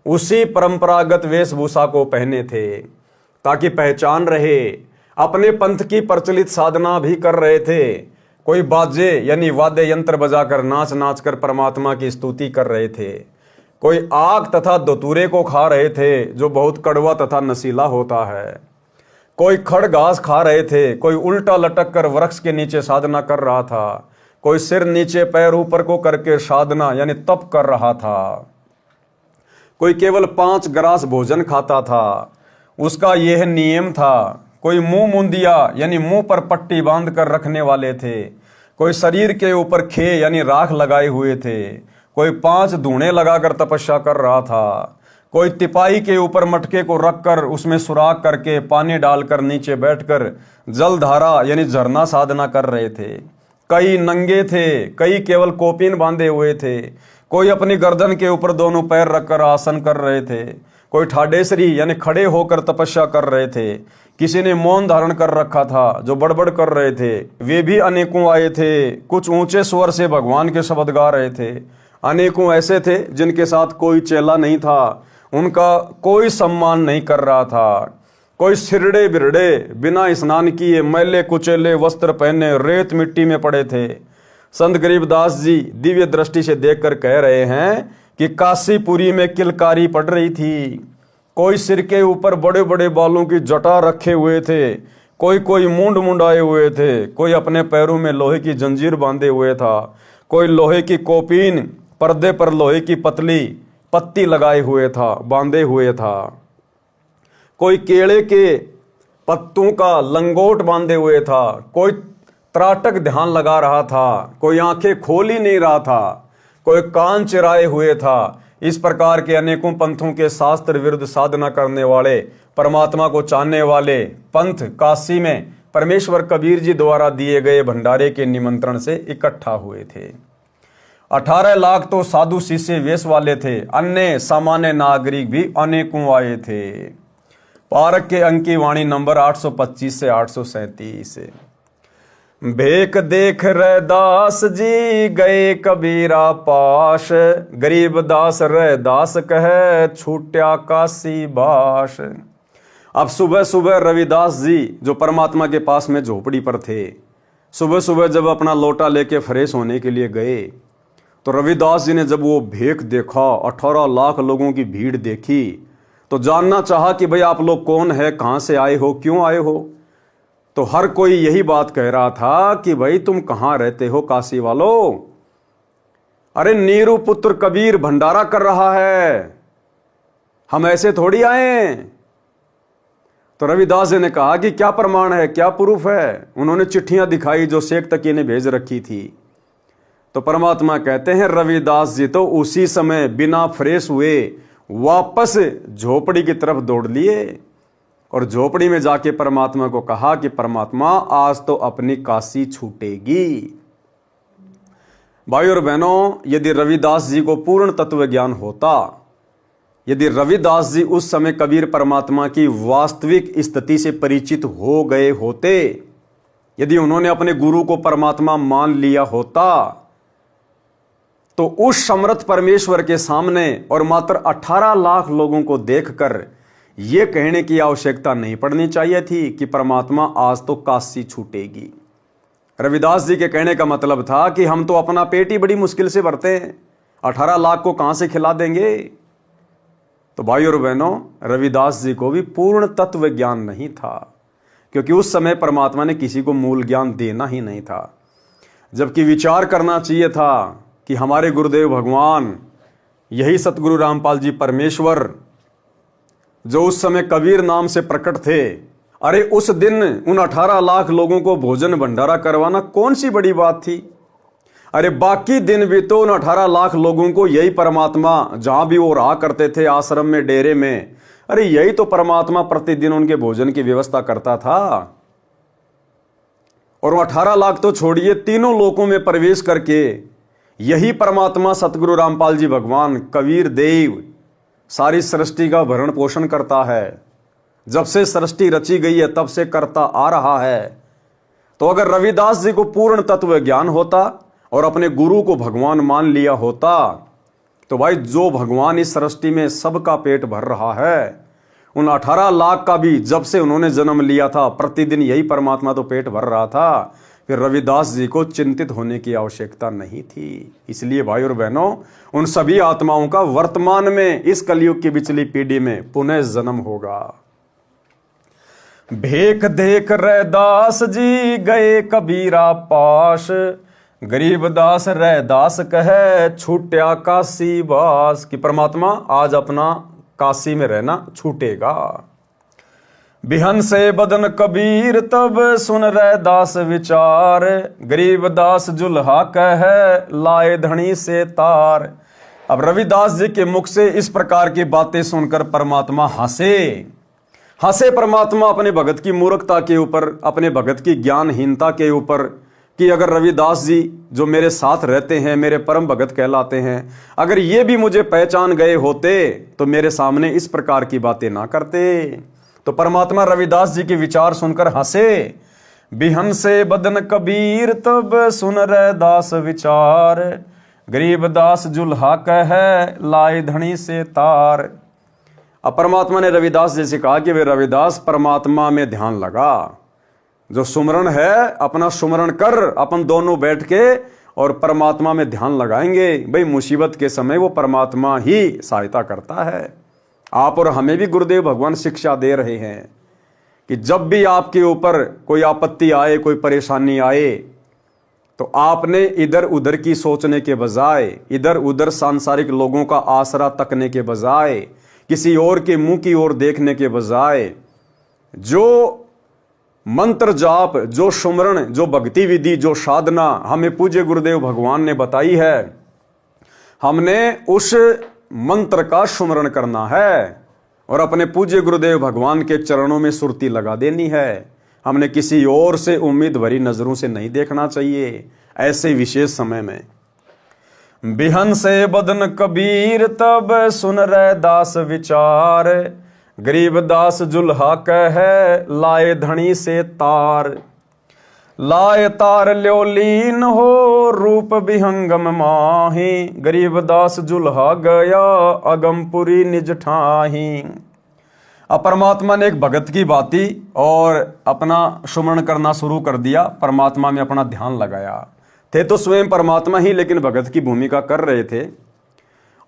उसी परंपरागत वेशभूषा को पहने थे ताकि पहचान रहे। अपने पंथ की प्रचलित साधना भी कर रहे थे। कोई बाजे यानी वाद्य यंत्र बजाकर नाच नाच कर परमात्मा की स्तुति कर रहे थे। कोई आग तथा धतूरे को खा रहे थे जो बहुत कड़वा तथा नशीला होता है। कोई खड़ घास खा रहे थे, कोई उल्टा लटक कर वृक्ष के नीचे साधना कर रहा था, कोई सिर नीचे पैर ऊपर को करके साधना यानी तप कर रहा था। कोई केवल 5 ग्रास भोजन खाता था, उसका यह नियम था। कोई मुंह मुंदिया यानी मुंह पर पट्टी बांध कर रखने वाले थे। कोई शरीर के ऊपर खे यानी राख लगाए हुए थे। कोई 5 धूणे लगाकर तपस्या कर रहा था। कोई तिपाही के ऊपर मटके को रखकर उसमें सुराख करके पानी डालकर नीचे बैठकर जलधारा यानी झरना साधना कर रहे थे। कई नंगे थे, कई केवल कोपीन बांधे हुए थे। कोई अपनी गर्दन के ऊपर दोनों पैर रखकर आसन कर रहे थे। कोई ठाडेसरी यानी खड़े होकर तपस्या कर रहे थे। किसी ने मौन धारण कर रखा था, जो बड़बड़ कर रहे थे वे भी अनेकों आए थे। कुछ ऊंचे स्वर से भगवान के शब्द गा रहे थे। अनेकों ऐसे थे जिनके साथ कोई चेला नहीं था, उनका कोई सम्मान नहीं कर रहा था। कोई सिरड़े बिरड़े बिना स्नान किए मैले कुचेले वस्त्र पहने रेत मिट्टी में पड़े थे। संत गरीबदास जी दिव्य दृष्टि से देखकर कह रहे हैं कि काशीपुरी में किलकारी पड़ रही थी। कोई सिर के ऊपर बड़े बड़े बालों की जटा रखे हुए थे, कोई मूंड मुंडाए हुए थे, कोई अपने पैरों में लोहे की जंजीर बांधे हुए था, कोई लोहे की कोपीन पर्दे पर लोहे की पतली पत्ती लगाए हुए था, बांधे हुए था। कोई केले के पत्तों का लंगोट बांधे हुए था। कोई त्राटक ध्यान लगा रहा था, कोई आंखें खोल ही नहीं रहा था, कोई कान चिराए हुए था। इस प्रकार के अनेकों पंथों के शास्त्र विरुद्ध साधना करने वाले, परमात्मा को चाहने वाले पंथ काशी में परमेश्वर कबीर जी द्वारा दिए गए भंडारे के निमंत्रण से इकट्ठा हुए थे। 18 लाख तो साधु शिष्य वेश वाले थे, अन्य सामान्य नागरिक भी अनेकों आए थे। पारक के अंक की वाणी नंबर 825 से 837। भेक देख रैदास जी गए कबीरा पास, गरीब दास रैदास कहे छूट्या काशी बास। अब सुबह सुबह रविदास जी जो परमात्मा के पास में झोपड़ी पर थे, सुबह सुबह जब अपना लोटा लेके फ्रेश होने के लिए गए तो रविदास जी ने जब वो भेक देखा, 18 लाख लोगों की भीड़ देखी, तो जानना चाहा कि भाई आप लोग कौन है, कहां से आए हो, क्यों आए हो। तो हर कोई यही बात कह रहा था कि भाई तुम कहां रहते हो काशी वालों। अरे नीरू पुत्र कबीर भंडारा कर रहा है, हम ऐसे थोड़ी आए। तो रविदास जी ने कहा कि क्या प्रमाण है, क्या प्रूफ है। उन्होंने चिट्ठियां दिखाई जो शेख तकी ने भेज रखी थी। तो परमात्मा कहते हैं रविदास जी तो उसी समय बिना फ्रेश हुए वापस झोपड़ी की तरफ दौड़ लिए और झोपड़ी में जाके परमात्मा को कहा कि परमात्मा आज तो अपनी काशी छूटेगी। भाई और बहनों, यदि रविदास जी को पूर्ण तत्व ज्ञान होता, यदि रविदास जी उस समय कबीर परमात्मा की वास्तविक स्थिति से परिचित हो गए होते, यदि उन्होंने अपने गुरु को परमात्मा मान लिया होता, तो उस समर्थ परमेश्वर के सामने और मात्र 18 लाख लोगों को देखकर यह कहने की आवश्यकता नहीं पड़नी चाहिए थी कि परमात्मा आज तो काशी छूटेगी। रविदास जी के कहने का मतलब था कि हम तो अपना पेट ही बड़ी मुश्किल से भरते हैं, 18 लाख को कहां से खिला देंगे। तो भाई और बहनों, रविदास जी को भी पूर्ण तत्व ज्ञान नहीं था, क्योंकि उस समय परमात्मा ने किसी को मूल ज्ञान देना ही नहीं था। जबकि विचार करना चाहिए था कि हमारे गुरुदेव भगवान, यही सतगुरु रामपाल जी परमेश्वर जो उस समय कबीर नाम से प्रकट थे, अरे उस दिन उन 18 लाख लोगों को भोजन भंडारा करवाना कौन सी बड़ी बात थी। अरे बाकी दिन भी तो उन 18 लाख लोगों को यही परमात्मा, जहां भी वो रहा करते थे आश्रम में, डेरे में, अरे यही तो परमात्मा प्रतिदिन उनके भोजन की व्यवस्था करता था। और वो 18 लाख तो छोड़िए, तीनों लोकों में प्रवेश करके यही परमात्मा सतगुरु रामपाल जी भगवान कबीर देव सारी सृष्टि का भरण पोषण करता है। जब से सृष्टि रची गई है तब से करता आ रहा है। तो अगर रविदास जी को पूर्ण तत्व ज्ञान होता और अपने गुरु को भगवान मान लिया होता, तो भाई जो भगवान इस सृष्टि में सबका पेट भर रहा है, उन 18 लाख का भी जब से उन्होंने जन्म लिया था प्रतिदिन यही परमात्मा तो पेट भर रहा था, फिर रविदास जी को चिंतित होने की आवश्यकता नहीं थी। इसलिए भाई और बहनों, उन सभी आत्माओं का वर्तमान में इस कलयुग की पिछली पीढ़ी में पुनः जन्म होगा। भेख देख रैदास जी गए कबीरा पास, गरीबदास रैदास कहे छूट्या काशी वास, कि परमात्मा आज अपना काशी में रहना छूटेगा। बिहन से बदन कबीर तब सुन रैदास विचार, गरीबदास जुल्हा कहे लाए धनी से तार। अब रविदास जी के मुख से इस प्रकार की बातें सुनकर परमात्मा हंसे परमात्मा अपने भगत की मूर्खता के ऊपर, अपने भगत की ज्ञानहीनता के ऊपर, कि अगर रविदास जी जो मेरे साथ रहते हैं, मेरे परम भगत कहलाते हैं, अगर ये भी मुझे पहचान गए होते तो मेरे सामने इस प्रकार की बातें ना करते। तो परमात्मा रविदास जी के विचार सुनकर हंसे। बिहन से बदन कबीर तब सुन रैदास विचार, गरीबदास जुल्हा कहे लाए धनी से तार। अब परमात्मा ने रविदास जी से कहा कि वे रविदास परमात्मा में ध्यान लगा, जो सुमरण है अपना सुमरण कर, अपन दोनों बैठ के और परमात्मा में ध्यान लगाएंगे। भाई मुसीबत के समय वो परमात्मा ही सहायता करता है। आप और हमें भी गुरुदेव भगवान शिक्षा दे रहे हैं कि जब भी आपके ऊपर कोई आपत्ति आए, कोई परेशानी आए, तो आपने इधर उधर की सोचने के बजाय, इधर उधर सांसारिक लोगों का आसरा तकने के बजाय, किसी और के मुंह की ओर देखने के बजाय, जो मंत्र जाप, जो सुमरण, जो भक्ति विधि, जो साधना हमें पूज्य गुरुदेव भगवान ने बताई है, हमने उस मंत्र का सुमरण करना है और अपने पूज्य गुरुदेव भगवान के चरणों में सुरती लगा देनी है। हमने किसी और से उम्मीद भरी नजरों से नहीं देखना चाहिए ऐसे विशेष समय में। बिहन से बदन कबीर तब सुन रैदास विचार, गरीबदास जुल्हा कहे लाए धनी से तार। लाए तार ल्यो लीन हो रूप विहंगम माही, गरीबदास जुल्हा गया अगमपुरी निज ठाही। अब परमात्मा ने एक भगत की बाती और अपना सुमरण करना शुरू कर दिया, परमात्मा में अपना ध्यान लगाया। थे तो स्वयं परमात्मा ही, लेकिन भगत की भूमिका कर रहे थे।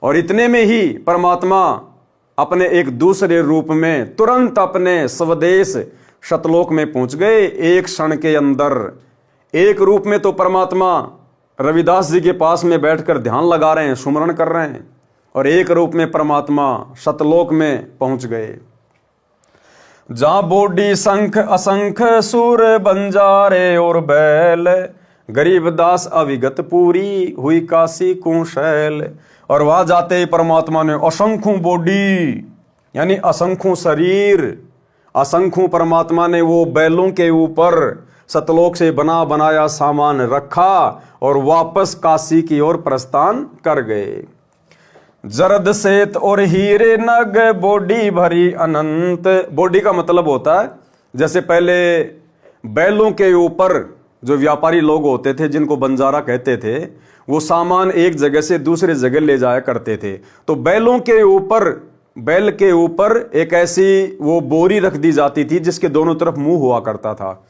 और इतने में ही परमात्मा अपने एक दूसरे रूप में तुरंत अपने स्वदेश शतलोक में पहुंच गए। एक क्षण के अंदर एक रूप में तो परमात्मा रविदास जी के पास में बैठकर ध्यान लगा रहे हैं, सुमरण कर रहे हैं, और एक रूप में परमात्मा शतलोक में पहुंच गए। जहां बोडी शंख असंख सुर बंजारे और बैल, गरीबदास अविगत पूरी हुई काशी कुशैल। और वहां जाते ही परमात्मा ने असंख्यों बॉडी यानी असंख्यों शरीर, असंख्यों परमात्मा ने वो बैलों के ऊपर सतलोक से बना बनाया सामान रखा और वापस काशी की ओर प्रस्थान कर गए। जरद सेत और हीरे नग बॉडी भरी अनंत। बॉडी का मतलब होता है जैसे पहले बैलों के ऊपर जो व्यापारी लोग होते थे, जिनको बंजारा कहते थे, वो सामान एक जगह से दूसरे जगह ले जाया करते थे। तो बैलों के ऊपर, बैल के ऊपर एक ऐसी वो बोरी रख दी जाती थी जिसके दोनों तरफ मुंह हुआ करता था,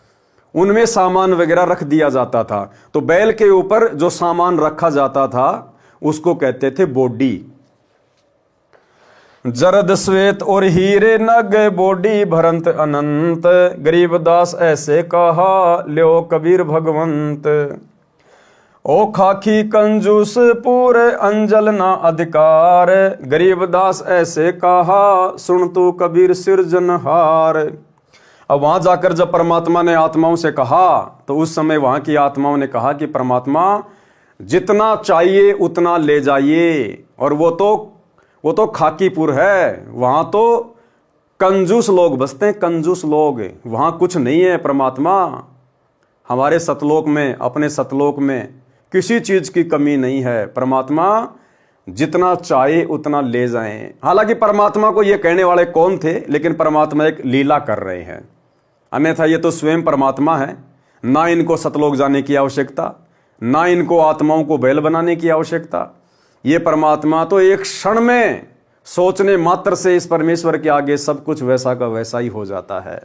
उनमें सामान वगैरह रख दिया जाता था। तो बैल के ऊपर जो सामान रखा जाता था उसको कहते थे बॉडी। जरद श्वेत और हीरे नग बॉडी भरंत अनंत, गरीबदास ऐसे कहा ल्यो कबीर भगवंत। ओ खाकी कंजूस पूरे अंजल ना अधिकार, गरीबदास ऐसे कहा सुन तू कबीर सिरजनहार। अब वहां जाकर जब परमात्मा ने आत्माओं से कहा तो उस समय वहां की आत्माओं ने कहा कि परमात्मा जितना चाहिए उतना ले जाइए। और वो तो खाकीपुर है, वहां तो कंजूस लोग बसते हैं, कंजूस लोग, वहां कुछ नहीं है परमात्मा। हमारे सतलोक में, अपने सतलोक में किसी चीज की कमी नहीं है परमात्मा, जितना चाहे उतना ले जाएं। हालांकि परमात्मा को ये कहने वाले कौन थे, लेकिन परमात्मा एक लीला कर रहे हैं, अन्यथा ये तो स्वयं परमात्मा है। ना इनको सतलोक जाने की आवश्यकता, ना इनको आत्माओं को बैल बनाने की आवश्यकता। ये परमात्मा तो एक क्षण में सोचने मात्र से इस परमेश्वर के आगे सब कुछ वैसा का वैसा ही हो जाता है।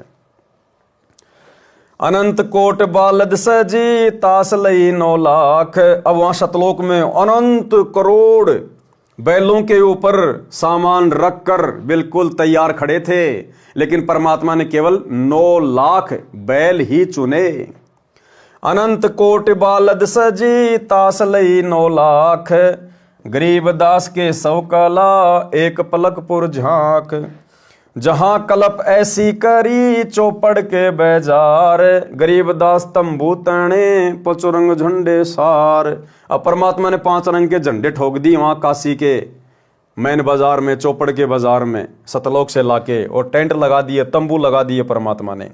अनंत कोट बालद सजी तास लई 9 लाख। अब वहां सतलोक में अनंत करोड़ बैलों के ऊपर सामान रखकर बिल्कुल तैयार खड़े थे, लेकिन परमात्मा ने केवल 9 लाख बैल ही चुने। अनंत कोट बालद सजी तास लई 9 लाख। गरीब दास के सौ कला एक पलक पुर झांक। जहां कलप ऐसी करी चौपड़ के बेजार। गरीब दास तंबू तने पचुरंग झंडे सार। अब परमात्मा ने 5 रंग के झंडे ठोक दी वहां काशी के मैन बाजार में, चौपड़ के बाजार में सतलोक से लाके, और टेंट लगा दिए, तंबू लगा दिए परमात्मा ने।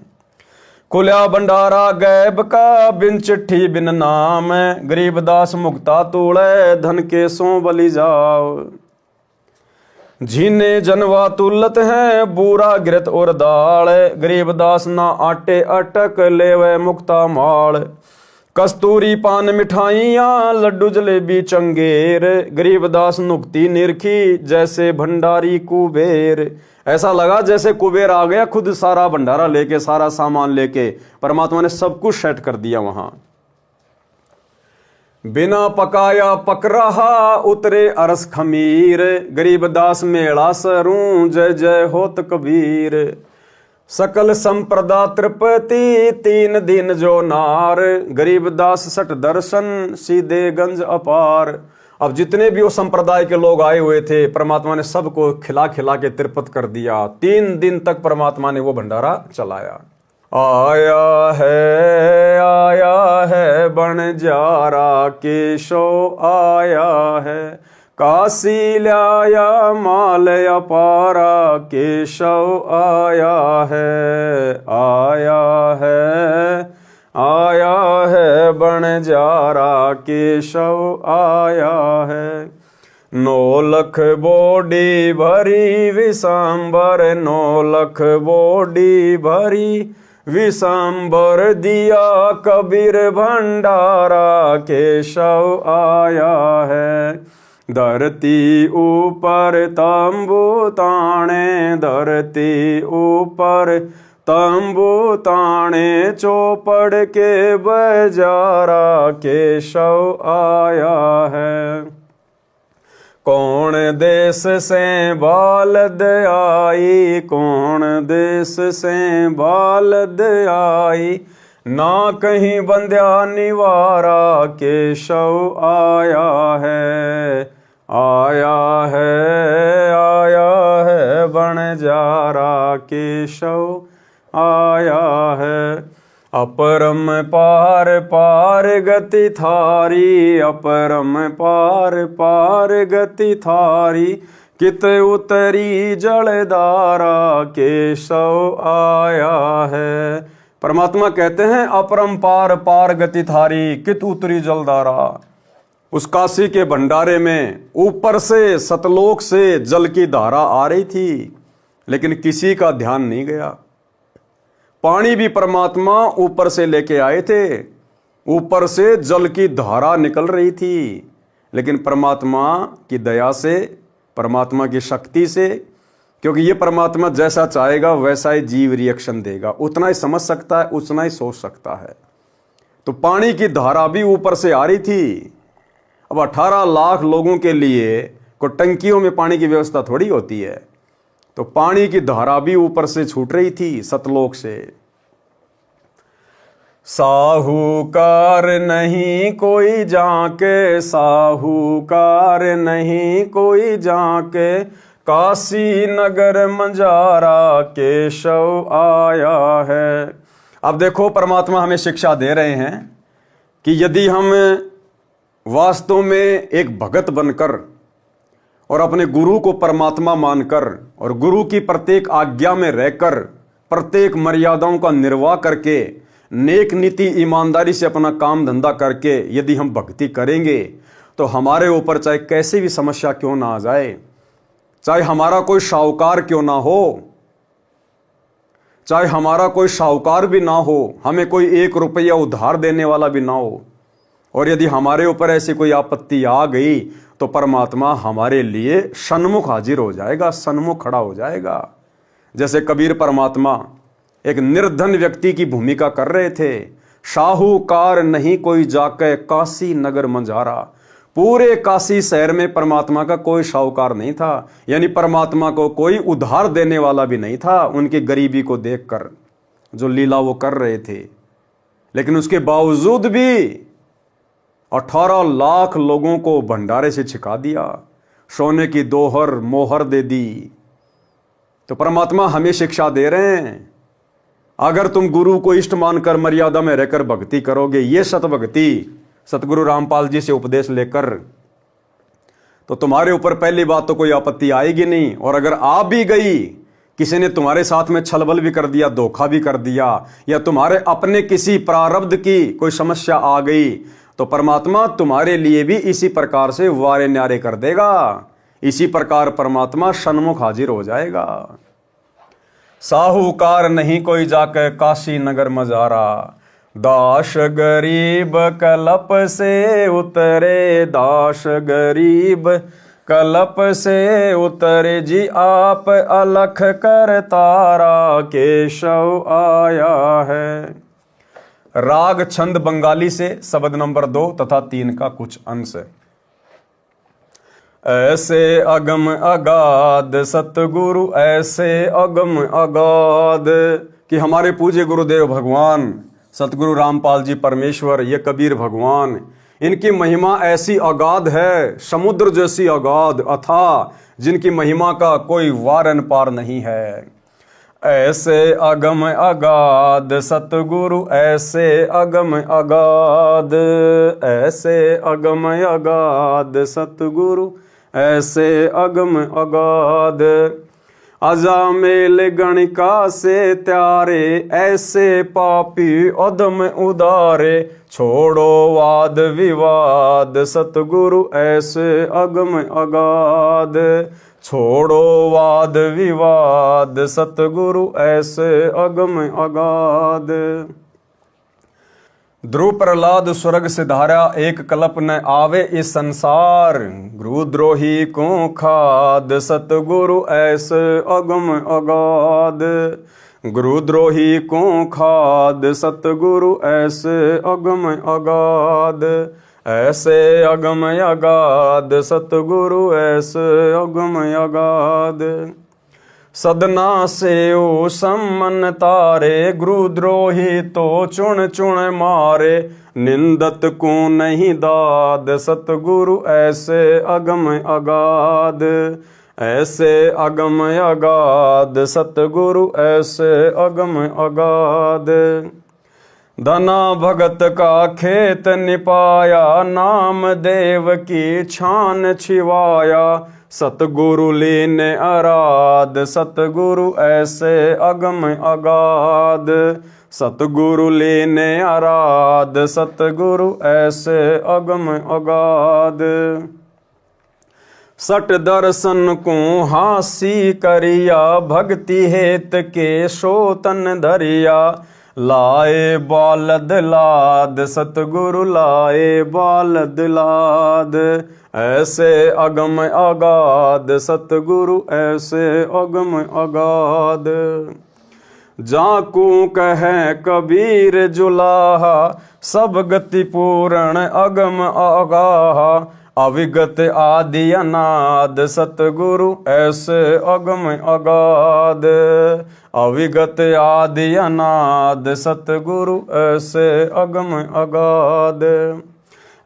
कुल्या भंडारा गैब का बिन चिट्ठी बिन नाम। गरीब दास मुक्ता तूड़े धन के सो बलि जाओ। झीने जनवा तुलत है बूरा गिरत और दाल। गरीब दास ना आटे अटक लेवे मुक्ता माल। कस्तूरी पान मिठाइयां लड्डू जलेबी चंगेर। गरीब दास नुक्ति निरखी जैसे भंडारी कुबेर। ऐसा लगा जैसे कुबेर आ गया खुद, सारा भंडारा लेके, सारा सामान लेके। परमात्मा ने सब कुछ सेट कर दिया वहां। बिना पकाया पक रहा उतरे अरस खमीर। गरीब दास मेला सरूं जय जय होत कबीर। सकल संप्रदा तृपति 3 दिन जो नार। गरीब दास सठ दर्शन सीधे गंज अपार। अब जितने भी वो संप्रदाय के लोग आए हुए थे, परमात्मा ने सबको खिला खिला के तृप्त कर दिया। 3 दिन तक परमात्मा ने वो भंडारा चलाया। आया है बणजारा केशो आया है। काशी लाया माल अपारा केशव आया है। आया है बणजारा केशव आया है। 9 लख बोडी भरी विशांबर। 9 लख बोडी भरी विशांबर दिया कबीर भंडारा केशव आया है। धरती ऊपर तंबू ताने। धरती ऊपर तंबू ताने चौपड़ के बजारा केशव आया है। कौन देश से बालद आई। कौन देश से बालद आई। ना कहीं बंध्या निवारा केशव आया है। आया है बणजारा केशव आया है। अपरम पार पार गति थारी। अपरम पार पार गति थारी। कित उतरी जलधारा केशव आया है। परमात्मा कहते हैं अपरम पार पार गति थारी कित उतरी जलधारा। उस काशी के भंडारे में ऊपर से सतलोक से जल की धारा आ रही थी, लेकिन किसी का ध्यान नहीं गया। पानी भी परमात्मा ऊपर से लेके आए थे, ऊपर से जल की धारा निकल रही थी, लेकिन परमात्मा की दया से, परमात्मा की शक्ति से, क्योंकि ये परमात्मा जैसा चाहेगा वैसा ही जीव रिएक्शन देगा, उतना ही समझ सकता है, उतना ही सोच सकता है। तो पानी की धारा भी ऊपर से आ रही थी। अब 18 लाख लोगों के लिए कोई टंकियों में पानी की व्यवस्था थोड़ी होती है, तो पानी की धारा भी ऊपर से छूट रही थी सतलोक से। साहूकार नहीं कोई जाके, साहूकार नहीं कोई जाके, काशी नगर मंजारा केशव आया है। अब देखो परमात्मा हमें शिक्षा दे रहे हैं कि यदि हम वास्तव में एक भगत बनकर और अपने गुरु को परमात्मा मानकर और गुरु की प्रत्येक आज्ञा में रहकर प्रत्येक मर्यादाओं का निर्वाह करके नेक नीति ईमानदारी से अपना काम धंधा करके यदि हम भक्ति करेंगे, तो हमारे ऊपर चाहे कैसी भी समस्या क्यों ना आ जाए, चाहे हमारा कोई साहूकार क्यों ना हो, चाहे हमारा कोई साहूकार भी ना हो, हमें कोई 1 रुपया उधार देने वाला भी ना हो, और यदि हमारे ऊपर ऐसी कोई आपत्ति आ गई तो परमात्मा हमारे लिए सन्मुख हाजिर हो जाएगा, सन्मुख खड़ा हो जाएगा। जैसे कबीर परमात्मा एक निर्धन व्यक्ति की भूमिका कर रहे थे। साहूकार नहीं कोई जाके काशी नगर मंझारा। पूरे काशी शहर में परमात्मा का कोई साहूकार नहीं था, यानी परमात्मा को कोई उधार देने वाला भी नहीं था उनकी गरीबी को देखकर जो लीला वो कर रहे थे। लेकिन उसके बावजूद भी 18 लाख लोगों को भंडारे से छिका दिया, सोने की दोहर मोहर दे दी। तो परमात्मा हमें शिक्षा दे रहे हैं, अगर तुम गुरु को इष्ट मानकर मर्यादा में रहकर भक्ति करोगे, ये सत भक्ति सतगुरु रामपाल जी से उपदेश लेकर, तो तुम्हारे ऊपर पहली बात तो कोई आपत्ति आएगी नहीं। और अगर आ भी गई, किसी ने तुम्हारे साथ में छलबल भी कर दिया, धोखा भी कर दिया, या तुम्हारे अपने किसी प्रारब्ध की कोई समस्या आ गई, तो परमात्मा तुम्हारे लिए भी इसी प्रकार से वारे न्यारे कर देगा। इसी प्रकार परमात्मा सन्मुख हाजिर हो जाएगा। साहूकार नहीं कोई जाकर काशी नगर मजारा। दास गरीब कलप से उतरे, दास गरीब कलप से उतरे जी आप अलख कर तारा, केशव आया है। राग छंद बंगाली से शब्द नंबर 2 तथा 3 का कुछ अंश। ऐसे अगम अगाध सतगुरु, ऐसे अगम अगाध, कि हमारे पूज्य गुरुदेव भगवान सतगुरु रामपाल जी परमेश्वर, ये कबीर भगवान, इनकी महिमा ऐसी अगाध है, समुद्र जैसी अगाध अथाह, जिनकी महिमा का कोई वारन पार नहीं है। ऐसे अगम अगाध सतगुरु, ऐसे अगम अगाध, ऐसे अगम अगाध सतगुरु, ऐसे अगम अगाध। अजामेल गणिका से त्यारे, ऐसे पापी अधम उदारे, छोड़ो वाद विवाद सतगुरु, ऐसे अगम अगाध, छोड़ो वाद विवाद सतगुरु, ऐसे अगम अगाध। ध्रुव प्रहलाद स्वर्ग से धारा, एक कल्प न आवे इस संसार, गुरुद्रोही को खाद सतगुरु, ऐसे अगम अगाध, गुरुद्रोही को खाद सतगुरु, ऐसे अगम अगाध, ऐसे अगम अगाध सतगुरु, ऐसे अगम अगाध। सदना से ओ सम्मन तारे, गुरुद्रोही तो चुन चुन मारे, निंदत को नहीं दाद सतगुरु, ऐसे अगम अगाध, ऐसे अगम अगाध सतगुरु, ऐसे अगम अगाध। धना भगत का खेत निपाया, नाम देव की छान छिवाया, सतगुरु लीने अराध सतगुरु, ऐसे अगम अगाध, सतगुरु लीने अराध सतगुरु, ऐसे अगम अगाध। सट दर्शन को हासी करिया, भक्ति हेत के सोतन धरिया, लाए बालद लाद सतगुरु, लाए बालद लाद, ऐसे अगम अगाध सतगुरु, ऐसे अगम अगाध। जाकू कहे कबीर जुलाहा, सब गति पूर्ण अगम अगाहा, अविगत आदि अनाद सतगुरु, ऐसे अगम अगाध, अविगत आदि अनाद सतगुरु, ऐसे अगम अगाध।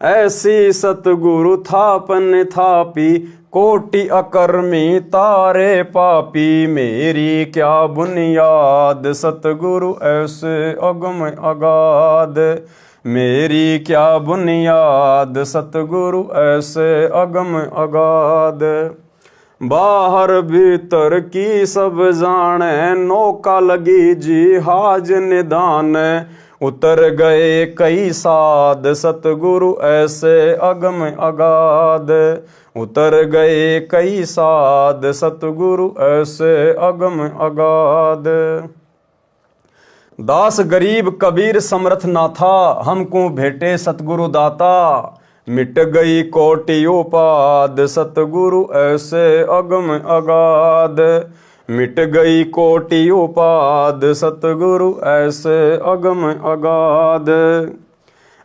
ऐसी सतगुरु थापन थापी, कोटि अकर्मी तारे पापी, मेरी क्या बुनियाद सतगुरु, ऐसे अगम अगाध, मेरी क्या बुनियाद सतगुरु, ऐसे अगम अगाध। बाहर भीतर की सब जाने, नौका लगी जी हाज निदान, उतर गए कई साध सतगुरु, ऐसे अगम अगाध, उतर गए कई साध सतगुरु, ऐसे अगम अगाध। दास गरीब कबीर समर्थ ना था, हमको भेटे सतगुरु दाता। मिट गई कोटि उपाद, सतगुरु ऐसे अगम अगाध। मिट गई कोटि उपाद, सतगुरु ऐसे अगम अगाध।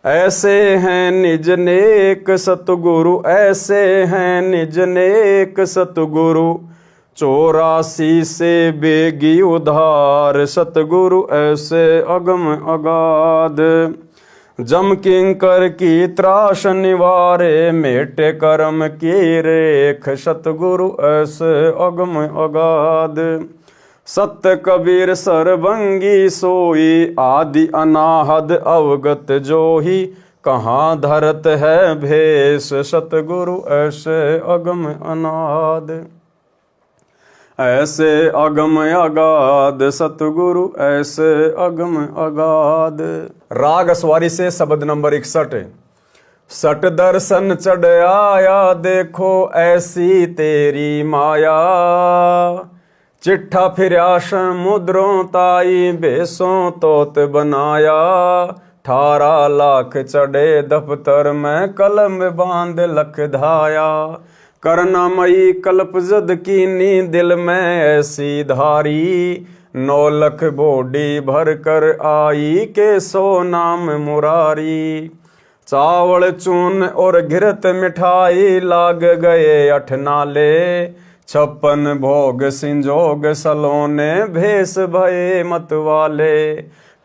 ऐसे हैं निज नेक सतगुरु, ऐसे हैं निज नेक सतगुरु। 84 से बेगी उधार, सतगुरु ऐसे अगम अगाध। जम किंकर की त्रास निवारे, मेटे कर्म की रेख, सतगुरु ऐसे अगम अगाध। सत्य कबीर सरभंगी सोई, आदि अनाहद अवगत जोही। कहाँ धरत है भेष, सतगुरु ऐसे अगम अनाद। ऐसे अगम अगाध, सतगुरु ऐसे अगम अगाध। राग अस्वारी से शब्द नंबर 61। सट दर्शन चढ़ आया, देखो ऐसी तेरी माया। चिट्ठा फिरा समुद्रों ताई, बेसों तोत बनाया। 18 लाख चढ़े दफ्तर में, कलम बांध लख धाया। करुणामयी कल्प जद कीनी, दिल में ऐसी धारी। 9 लख बोडी भर कर आई, के सो नाम मुरारी। चावल चून और घिरत मिठाई, लाग गए 8 नाले। 56 भोग सिंजोग सलोने, भेष भये मतवाले।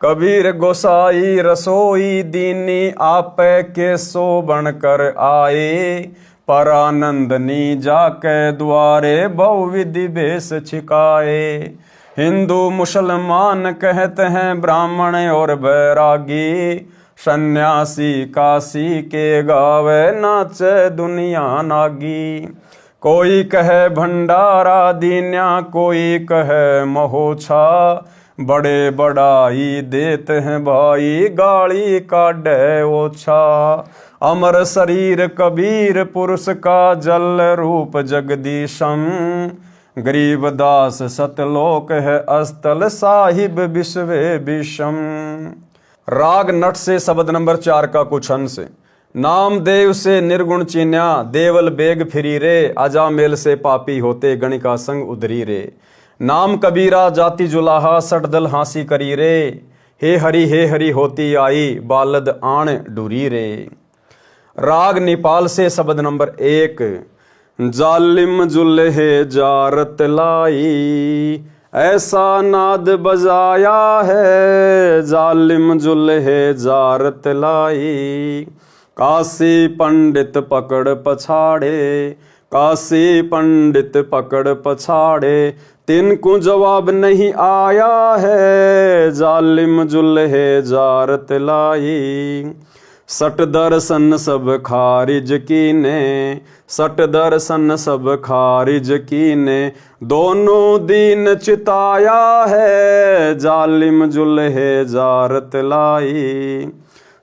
कबीर गोसाई रसोई दीनी, आपे के सो बनकर आए। परानंदनी जाके द्वारे, बहुविधि भेष छिकाए। हिंदू मुसलमान कहते हैं ब्राह्मण और बैरागी। सन्यासी काशी के गावे, नाचे दुनिया नागी। कोई कहे भंडारा दीन्या, कोई कहे महोछा। बड़े बड़ाई देते हैं भाई, गाली काढ़े ओछा। अमर शरीर कबीर पुरुष का, जल रूप जगदीशम। गरीबदास सतलोक है अस्तल, साहिब विश्वे विषम। राग नट से शब्द नंबर 4 का कुछ अंश। नामदेव से निर्गुण चीन्या, देवल बेग फिरी रे। अजामेल से पापी होते, गणिका संग उधरी रे। नाम कबीरा जाति जुलाहा, सटदल हांसी करी रे। हे हरि होती आई, बालद आण डूरी रे। राग नेपाल से शब्द नंबर 1। जालिम जुल्हे जारत लाई, ऐसा नाद बजाया है। जालिम जुल्हे जारत लाई, काशी पंडित पकड़ पछाड़े। काशी पंडित पकड़ पछाड़े, तिनको जवाब नहीं आया है। जालिम जुल्हे जारत लाई, सट दर्शन सब खारिज कीने। सट दर्शन सब खारिज कीने, दोनों दीन चिताया है। जालिम जुल्हे जारत लाई,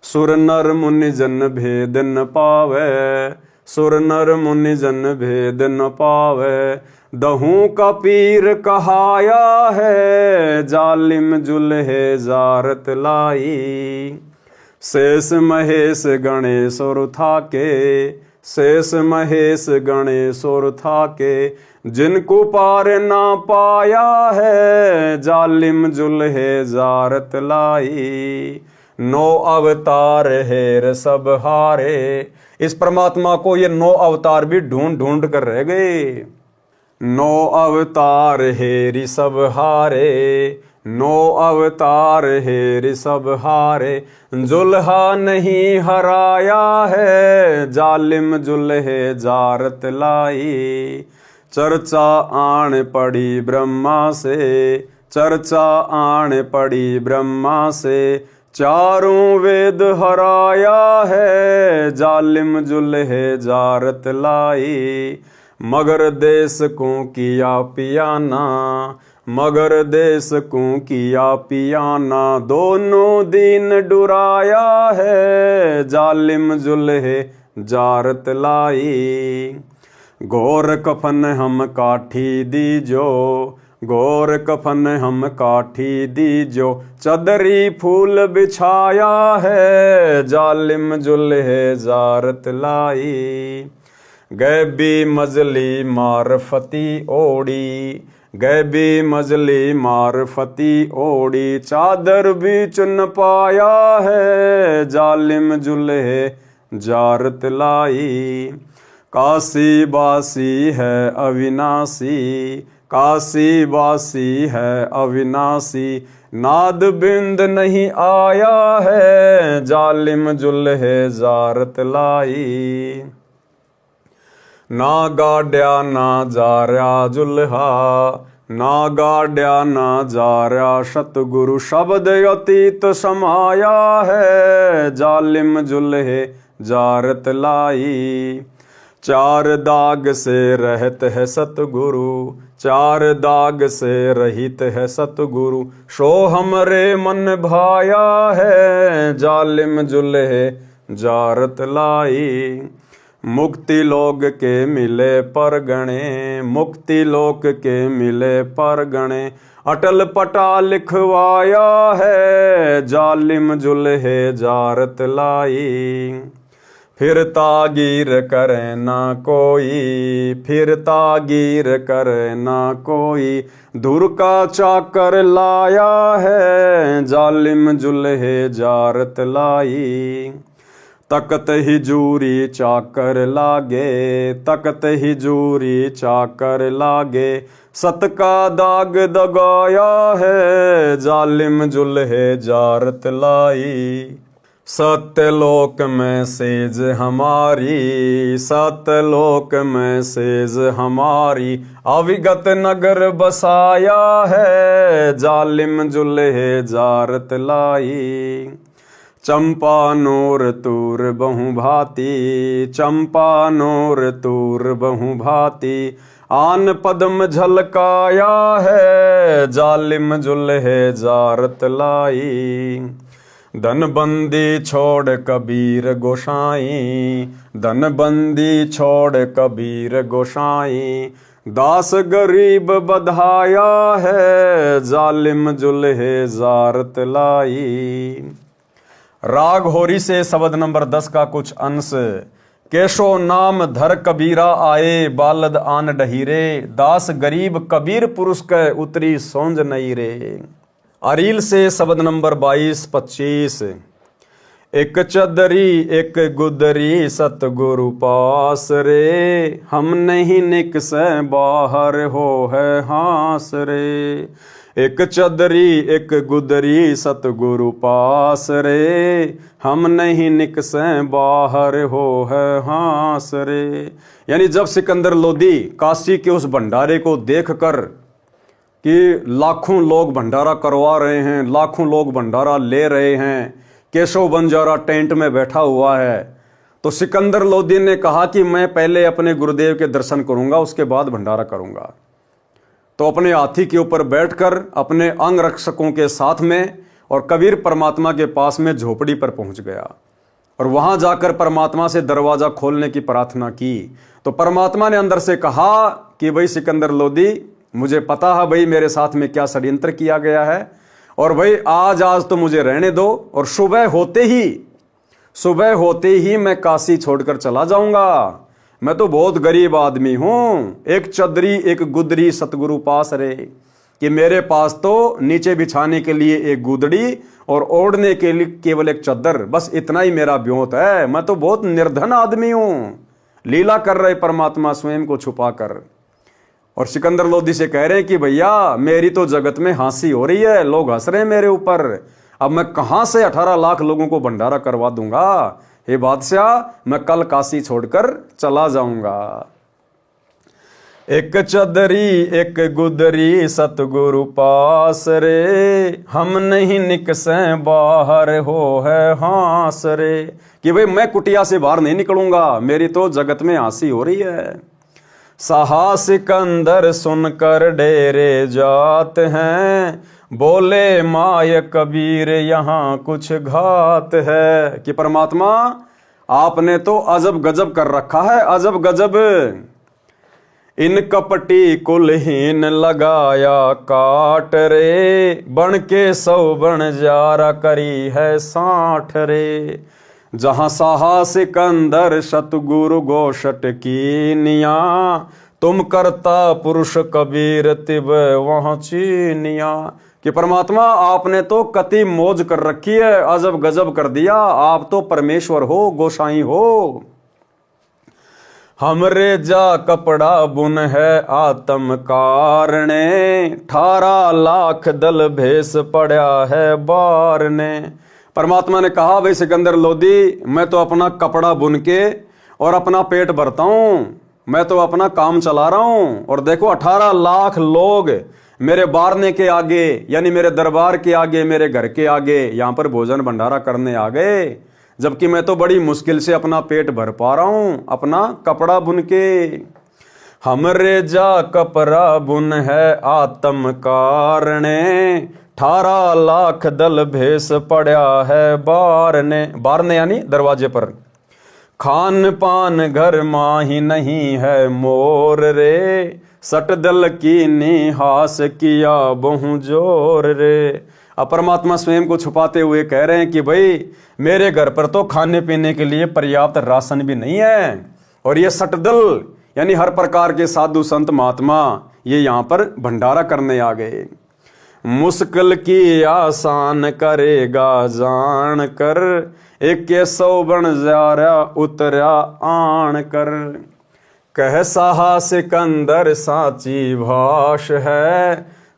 सुर नर मुनि जन भेद न पावे। सुर नर मुनि जन भेद न पावे, दहू का पीर कहाया है। जालिम जुल्हे जारत लाई, शेष महेश गणेश और थाके। शेष महेश गणेश और थाके, जिनको पार ना पाया है। जालिम जुल्हे जारत लाई, 9 अवतार हेर सब हारे। इस परमात्मा को ये 9 अवतार भी ढूंढ ढूंढ कर रह गए। 9 अवतार हेरी सब हारे। 9 अवतार हेरी सब हारे, जुल्हा नहीं हराया है। जालिम जुल्हे जारत लाई, चर्चा आन पड़ी ब्रह्मा से। चर्चा आन पड़ी ब्रह्मा से, चारों वेद हराया है। जालिम जुल्हे जारत लाई, मगर देश को किया पियाना। मगर देश को किया पियाना, दोनों दीन डुराया है। जालिम जुल्हे जारत लाई, घोर कफन हम काठी दीजो। गोर कफन हम काठी दीजो, चदरी फूल बिछाया है, जालिम जुल्हे जारत लाई। गैबी मजली मारफती ओढ़ी, गैबी मजली मारफती ओढ़ी, चादर भी चुन पाया है, जालिम जुल्हे जारत लाई। काशी बासी है अविनाशी, काशी बासी है अविनाशी, नाद बिंद नहीं आया है, जालिम जुल्हे जारत लाई। ना गाड्या ना जार्या जुल्हा, ना गाड्या ना जार्या सतगुरु, शब्द अतीत समाया है, जालिम जुल्हे जारत लाई। चार दाग से रहत है सतगुरु, चार दाग से रहित है सतगुरु, शो हमरे मन भाया है, जालिम जुल्हे जारत लाई। मुक्ति लोग के मिले परगणे, मुक्ति लोक के मिले परगणे, अटल पटा लिखवाया है, जालिम जुल्हे जारत लाई। फिर तागीर करे ना कोई, फिर तागीर करे ना कोई, धुर का चाकर लाया है, जालिम जुल्हे जारत लाई। तकत ही जूरी चाकर लागे, तकत ही जूरी चाकर लागे, सत का दाग दगाया है, जालिम जुल्हे जारत लाई। सत्यलोक में सेज हमारी, सत्यलोक में सेज हमारी, अविगत नगर बसाया है, जालिम जुल्हे जारत लाई। चंपा नूर तूर बहु भांति, चंपा नूर तूर बहु भांति, आन पद्म झलकाया है, जालिम जुल्हे जारत लाई। धनबंदी छोड़ कबीर गोसाई, धनबंदी छोड़ कबीर गोसाई, दास गरीब बधाया है, जालिम जुल्हे जारत लाई। राग होरी से शब्द नंबर 10 का कुछ अंश। केशो नाम धर कबीरा आए, बालद आन डहीरे, दास गरीब कबीर पुरुष के उतरी सोंज नहीं रे। अरील से शब्द नंबर 22-25। एक चदरी एक गुदरी सतगुरु पास रे, हम नहीं निकसे बाहर हो है हास रे। एक चदरी एक गुदरी सतगुरु पास रे, हम नहीं निकसे बाहर हो है हास रे। यानी जब सिकंदर लोदी काशी के उस भंडारे को देखकर कि लाखों लोग भंडारा करवा रहे हैं, लाखों लोग भंडारा ले रहे हैं, केशव बंजारा टेंट में बैठा हुआ है, तो सिकंदर लोदी ने कहा कि मैं पहले अपने गुरुदेव के दर्शन करूंगा, उसके बाद भंडारा करूंगा। तो अपने हाथी के ऊपर बैठकर अपने अंग रक्षकों के साथ में और कबीर परमात्मा के पास में झोपड़ी पर पहुंच गया और वहां जाकर परमात्मा से दरवाजा खोलने की प्रार्थना की। तो परमात्मा ने अंदर से कहा कि भाई सिकंदर लोदी, मुझे पता है भाई मेरे साथ में क्या षड्यंत्र किया गया है, और भाई आज तो मुझे रहने दो, और सुबह होते ही मैं काशी छोड़कर चला जाऊंगा। मैं तो बहुत गरीब आदमी हूं, एक चदरी एक गुदरी सतगुरु पास रे, कि मेरे पास तो नीचे बिछाने के लिए एक गुदड़ी और ओढ़ने के लिए केवल एक चद्दर, बस इतना ही मेरा ब्योत है। मैं तो बहुत निर्धन आदमी हूं। लीला कर रहे परमात्मा स्वयं को छुपाकर। और सिकंदर लोदी से कह रहे हैं कि भैया मेरी तो जगत में हंसी हो रही है, लोग हंस रहे हैं मेरे ऊपर, अब मैं कहां से 18 लाख लोगों को भंडारा करवा दूंगा। हे बादशाह, मैं कल काशी छोड़कर चला जाऊंगा। एक चदरी एक गुदरी सतगुरु पास रे, हम नहीं निकसे बाहर हो है हास रे। कि भाई मैं कुटिया से बाहर नहीं निकलूंगा, मेरी तो जगत में हंसी हो रही है। साहा सिकंदर सुनकर डेरे जात हैं, बोले माय कबीर यहाँ कुछ घात है। कि परमात्मा आपने तो अजब गजब कर रखा है, अजब गजब। इन कपटी कुलहीन लगाया काट रे, बन के 100 बन जारा करी है 60 रे। जहां साहा सिकंदर सतगुरु गोशट की निया, तुम करता पुरुष कबीर तिब वहां चीनिया। कि परमात्मा आपने तो कति मौज कर रखी है, अजब गजब कर दिया, आप तो परमेश्वर हो, गोसाई हो। हमरे जा कपड़ा बुन है आत्म कारणे, 18 लाख दल भेस पड़ा है बार ने। परमात्मा ने कहा, भाई सिकंदर लोदी, मैं तो अपना कपड़ा बुन के और अपना पेट भरता हूं, मैं तो अपना काम चला रहा हूं। और देखो 18 लाख लोग मेरे बारने के आगे, यानी मेरे दरबार के आगे, मेरे घर के आगे यहां पर भोजन भंडारा करने आ गए, जबकि मैं तो बड़ी मुश्किल से अपना पेट भर पा रहा हूं अपना कपड़ा बुन के। हमरे जा कपड़ा बुन है आत्म कारणे, 18 लाख दल भेस पड़ा है बारने। बारने यानी दरवाजे पर। खान पान घर माही नहीं है मोर रे, सट दल की निहास किया बहु जोर रे। अब परमात्मा स्वयं को छुपाते हुए कह रहे हैं कि भाई मेरे घर पर तो खाने पीने के लिए पर्याप्त राशन भी नहीं है, और ये सटदल यानी हर प्रकार के साधु संत महात्मा ये यहाँ पर भंडारा करने आ गए। मुश्किल की आसान करेगा जान कर, 100 बन जारा उतरा आन कर। कह साहा सिकंदर साची भाष है,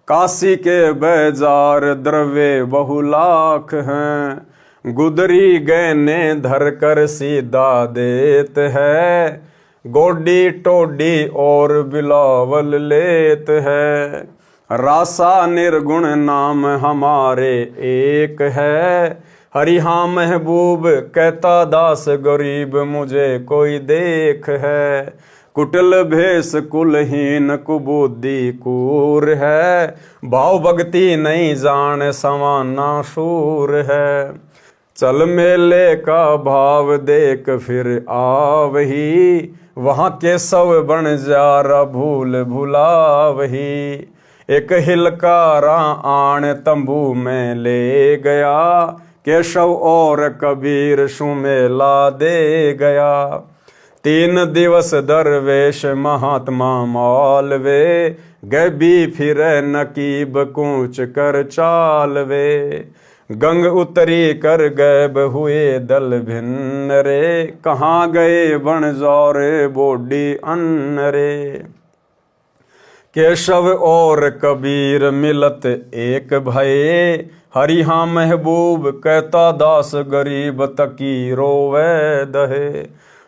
काशी के बाजार द्रव्य बहुलाख हैं। गुदरी गहने धर कर सीधा देत है, गोडी टोडी और बिलावल लेत है। रासा निर्गुण नाम हमारे एक है, हरिहा महबूब कहता दास गरीब मुझे कोई देख है। कुटिल भेष कुलहीन कुबुद्धि कूर है, भाव भक्ति नहीं जान समाना शूर है। चल मेले का भाव देख फिर आवही, वहां के 100 बन जारा भूल भुलावही। एक हिलकारा आन तंबू में ले गया, केशव और कबीर सुमेला दे गया। 3 दिवस दरवेश महात्मा मालवे, गैबी फिर नकीब कूच कर चालवे। गंग उतरी कर गैब हुए दल भिन्न रे, कहाँ गए बन जौरे बोडी अन्न रे। केशव और कबीर मिलत एक भये, हरिहा महबूब कहता दास गरीब तकी रोवे दहे।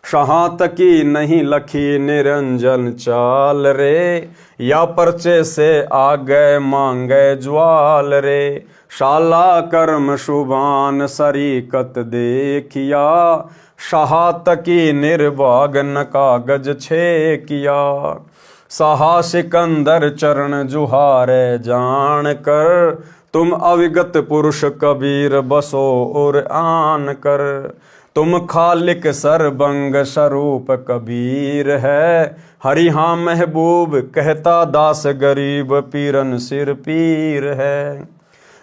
शाह तकी नहीं लखी निरंजन चाल रे, या पर्चे से आ गए मांगे ज्वाल रे। शाला कर्म शुभान सरीकत देखिया, शाह तकी निर्भाग न कागज छे किया। साहा सिकंदर चरण जुहारे जान कर, तुम अविगत पुरुष कबीर बसो और आन कर। तुम खालिक सरबंग स्वरूप कबीर है, हरिहा महबूब कहता दास गरीब पीरन सिर पीर है।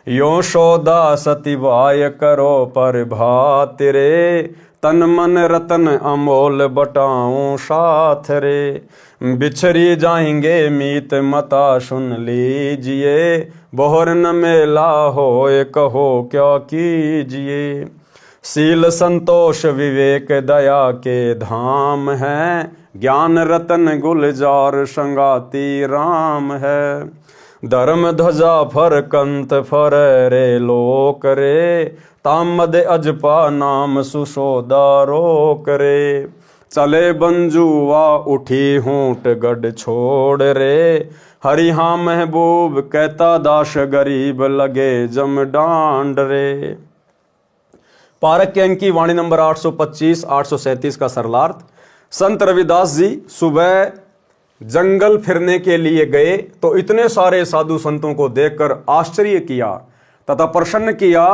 यो सौदा सतिवाय करो पर भात रे, तन मन रतन अमोल बटाऊं साथ रे। बिछरी जाएंगे मीत मता सुन लीजिए, बोहर न मेला होए कहो क्या कीजिए। शील संतोष विवेक दया के धाम है, ज्ञान रतन गुलजार संगाती राम है। धर्म ध्वजा फर कंत फर रे लोक रे, तामद अजपा नाम सुशोदा रोक रे। चले बंजुआ उठी होंठ गढ़ छोड़ रे, हरिहा महबूब कहता दाश गरीब लगे जम डांड रे। पारक के अंक की वाणी नंबर 825 837 का सरलार्थ। संत रविदास जी सुबह जंगल फिरने के लिए गए तो इतने सारे साधु संतों को देखकर आश्चर्य किया तथा प्रसन्न किया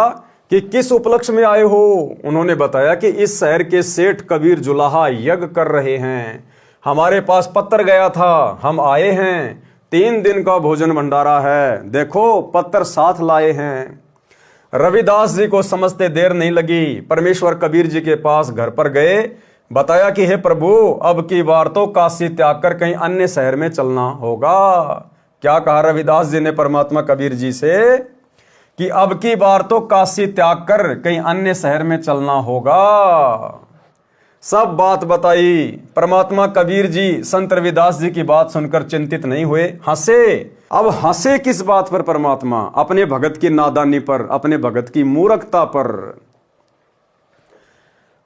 कि किस उपलक्ष्य में आए हो। उन्होंने बताया कि इस शहर के सेठ कबीर जुलाहा यज्ञ कर रहे हैं, हमारे पास पत्र गया था, हम आए हैं, 3 दिन का भोजन भंडारा है, देखो पत्र साथ लाए हैं। रविदास जी को समझते देर नहीं लगी, परमेश्वर कबीर जी के पास घर पर गए, बताया कि हे प्रभु, अब की बार तो काशी त्याग कर कहीं अन्य शहर में चलना होगा। क्या कहा रविदास जी ने परमात्मा कबीर जी से कि अब की बार तो काशी त्याग कर कहीं अन्य शहर में चलना होगा। सब बात बताई। परमात्मा कबीर जी संत रविदास जी की बात सुनकर चिंतित नहीं हुए, हंसे। अब हंसे किस बात पर परमात्मा? अपने भगत की नादानी पर, अपने भगत की मूर्खता पर।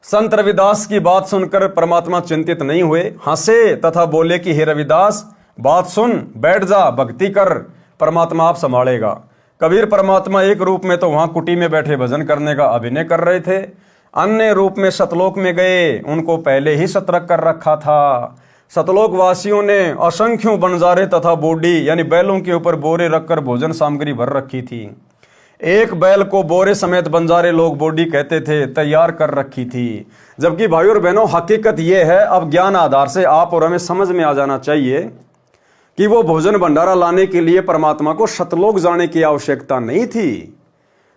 संत रविदास की बात सुनकर परमात्मा चिंतित नहीं हुए, हंसे तथा बोले कि हे रविदास, बात सुन, बैठ जा, भक्ति कर, परमात्मा आप संभालेगा। कबीर परमात्मा एक रूप में तो वहां कुटी में बैठे भजन करने का अभिनय कर रहे थे, अन्य रूप में सतलोक में गए, उनको पहले ही सतर्क कर रखा था। सतलोक वासियों ने असंख्यों बंजारे तथा बोडी यानी बैलों के ऊपर बोरे रखकर भोजन सामग्री भर रखी थी। एक बैल को बोरे समेत बंजारे लोग बोडी कहते थे, तैयार कर रखी थी। जबकि भाई और बहनों, हकीकत यह है, अब ज्ञान आधार से आप और हमें समझ में आ जाना चाहिए कि वो भोजन भंडारा लाने के लिए परमात्मा को सतलोक जाने की आवश्यकता नहीं थी।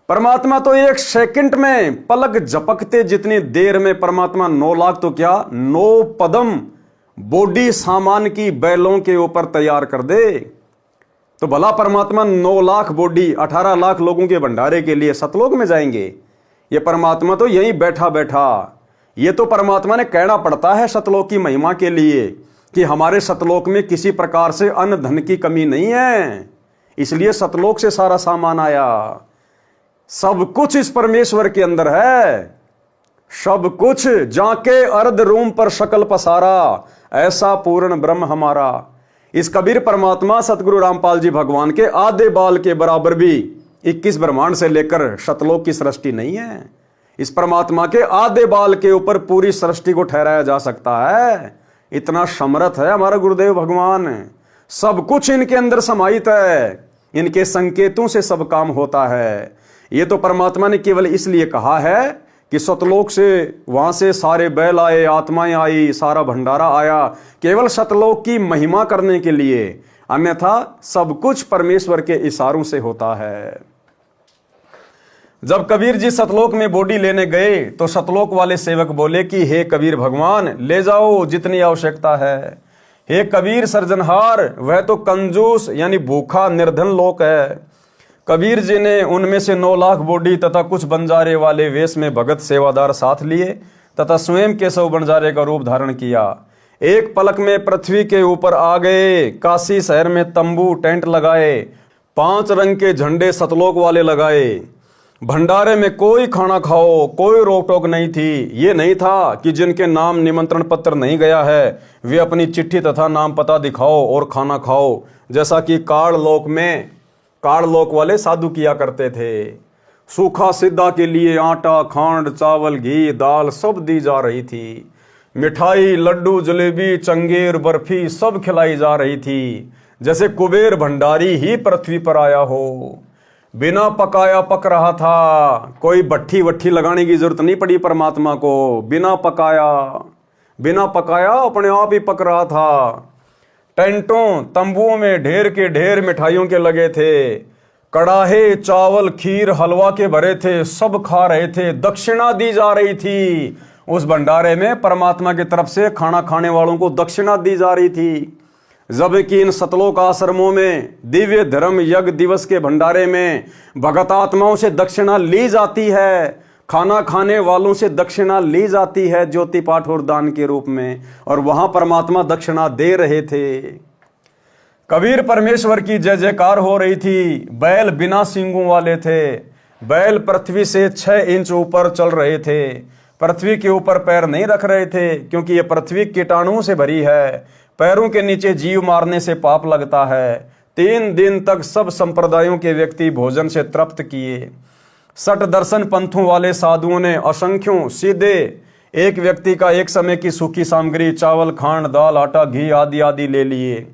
परमात्मा तो 1 सेकंड में, पलक झपकते जितनी देर में परमात्मा 9 लाख तो क्या 9 पदम बोडी सामान की बैलों के ऊपर तैयार कर दे। तो भला परमात्मा 9 लाख बोडी 18 लाख लोगों के भंडारे के लिए सतलोक में जाएंगे? ये परमात्मा तो यहीं बैठा बैठा, ये तो परमात्मा ने कहना पड़ता है सतलोक की महिमा के लिए कि हमारे सतलोक में किसी प्रकार से अन्न धन की कमी नहीं है, इसलिए सतलोक से सारा सामान आया। सब कुछ इस परमेश्वर के अंदर है, सब कुछ। जाके अर्ध रूम पर शकल पसारा, ऐसा पूर्ण ब्रह्म हमारा। इस कबीर परमात्मा सतगुरु रामपाल जी भगवान के आधे बाल के बराबर भी 21 ब्रह्मांड से लेकर सतलोक की सृष्टि नहीं है। इस परमात्मा के आधे बाल के ऊपर पूरी सृष्टि को ठहराया जा सकता है। इतना समर्थ है हमारा गुरुदेव भगवान। सब कुछ इनके अंदर समाहित है, इनके संकेतों से सब काम होता है। ये तो परमात्मा ने केवल इसलिए कहा है कि सतलोक से, वहां से सारे बैल आए, आत्माएं आई, सारा भंडारा आया, केवल सतलोक की महिमा करने के लिए, अन्यथा सब कुछ परमेश्वर के इशारों से होता है। जब कबीर जी सतलोक में बोडी लेने गए तो सतलोक वाले सेवक बोले कि हे कबीर भगवान, ले जाओ जितनी आवश्यकता है। हे कबीर सर्जनहार, वह तो कंजूस यानी भूखा निर्धन लोक है। कबीर जी ने उनमें से 9 लाख बोडी तथा कुछ बंजारे वाले वेश में भगत सेवादार साथ लिए तथा स्वयं केशव बंजारे का रूप धारण किया। एक पलक में पृथ्वी के ऊपर आ गए। काशी शहर में तंबू टेंट लगाए, 5 रंग के झंडे सतलोक वाले लगाए। भंडारे में कोई खाना खाओ, कोई रोक टोक नहीं थी। ये नहीं था कि जिनके नाम निमंत्रण पत्र नहीं गया है वे अपनी चिट्ठी तथा नाम पता दिखाओ और खाना खाओ, जैसा कि काड़ लोक वाले साधु किया करते थे। सूखा सिद्धा के लिए आटा, खांड, चावल, घी, दाल सब दी जा रही थी। मिठाई, लड्डू, जलेबी, चंगेर, बर्फी सब खिलाई जा रही थी, जैसे कुबेर भंडारी ही पृथ्वी पर आया हो। बिना पकाया पक रहा था, कोई भट्ठी वट्ठी लगाने की जरूरत नहीं पड़ी परमात्मा को। बिना पकाया अपने आप ही पक रहा था। टेंटों तंबुओं में ढेर के ढेर मिठाइयों के लगे थे। कड़ाहे, चावल, खीर, हलवा के भरे थे, सब खा रहे थे। दक्षिणा दी जा रही थी। उस भंडारे में परमात्मा की तरफ से खाना खाने वालों को दक्षिणा दी जा रही थी। जबकि इन सतलोक आश्रमों में दिव्य धर्म यज्ञ दिवस के भंडारे में भगत आत्माओं से दक्षिणा ली जाती है, खाना खाने वालों से दक्षिणा ली जाती है ज्योति पाठ और दान के रूप में, और वहां परमात्मा दक्षिणा दे रहे थे। कबीर परमेश्वर की जय जयकार हो रही थी। बैल बिना सींगों वाले थे। बैल पृथ्वी से 6 इंच ऊपर चल रहे थे। पृथ्वी के ऊपर पैर नहीं रख रहे थे, क्योंकि यह पृथ्वी कीटाणुओं से भरी है। पैरों के नीचे जीव मारने से पाप लगता है। 3 दिन तक सब संप्रदायों के व्यक्ति भोजन से तृप्त किए। 60 दर्शन पंथों वाले साधुओं ने असंख्यों सीधे एक व्यक्ति का एक समय की सूखी सामग्री, चावल, खांड, दाल, आटा, घी आदि आदि ले लिए।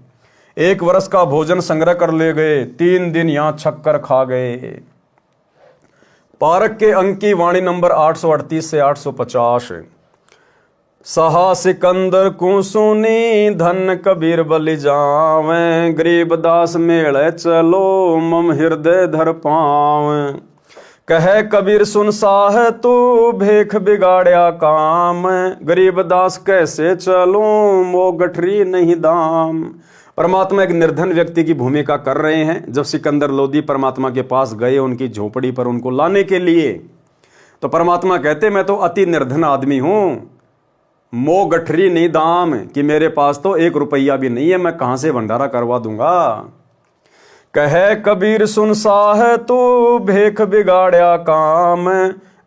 1 वर्ष का भोजन संग्रह कर ले गए। 3 दिन यहां छक्कर खा गए। पारक के अंक की वाणी नंबर 838 से 850। सहा सिकंदर को सुनी धन कबीर बलि जावें, गरीबदास मेले चलो मम हृदय धर पावें। कहे कबीर सुन साह तू भेख बिगाड़या काम, गरीबदास कैसे चलूं मो गठरी नहीं दाम। परमात्मा एक निर्धन व्यक्ति की भूमिका कर रहे हैं। जब सिकंदर लोदी परमात्मा के पास गए उनकी झोपड़ी पर उनको लाने के लिए, तो परमात्मा कहते मैं तो अति निर्धन आदमी हूं, मो गठरी नहीं दाम, कि मेरे पास तो 1 रुपया भी नहीं है, मैं कहां से भंडारा करवा दूंगा। कहे कबीर सुन साह तू भेख बिगाड़या काम,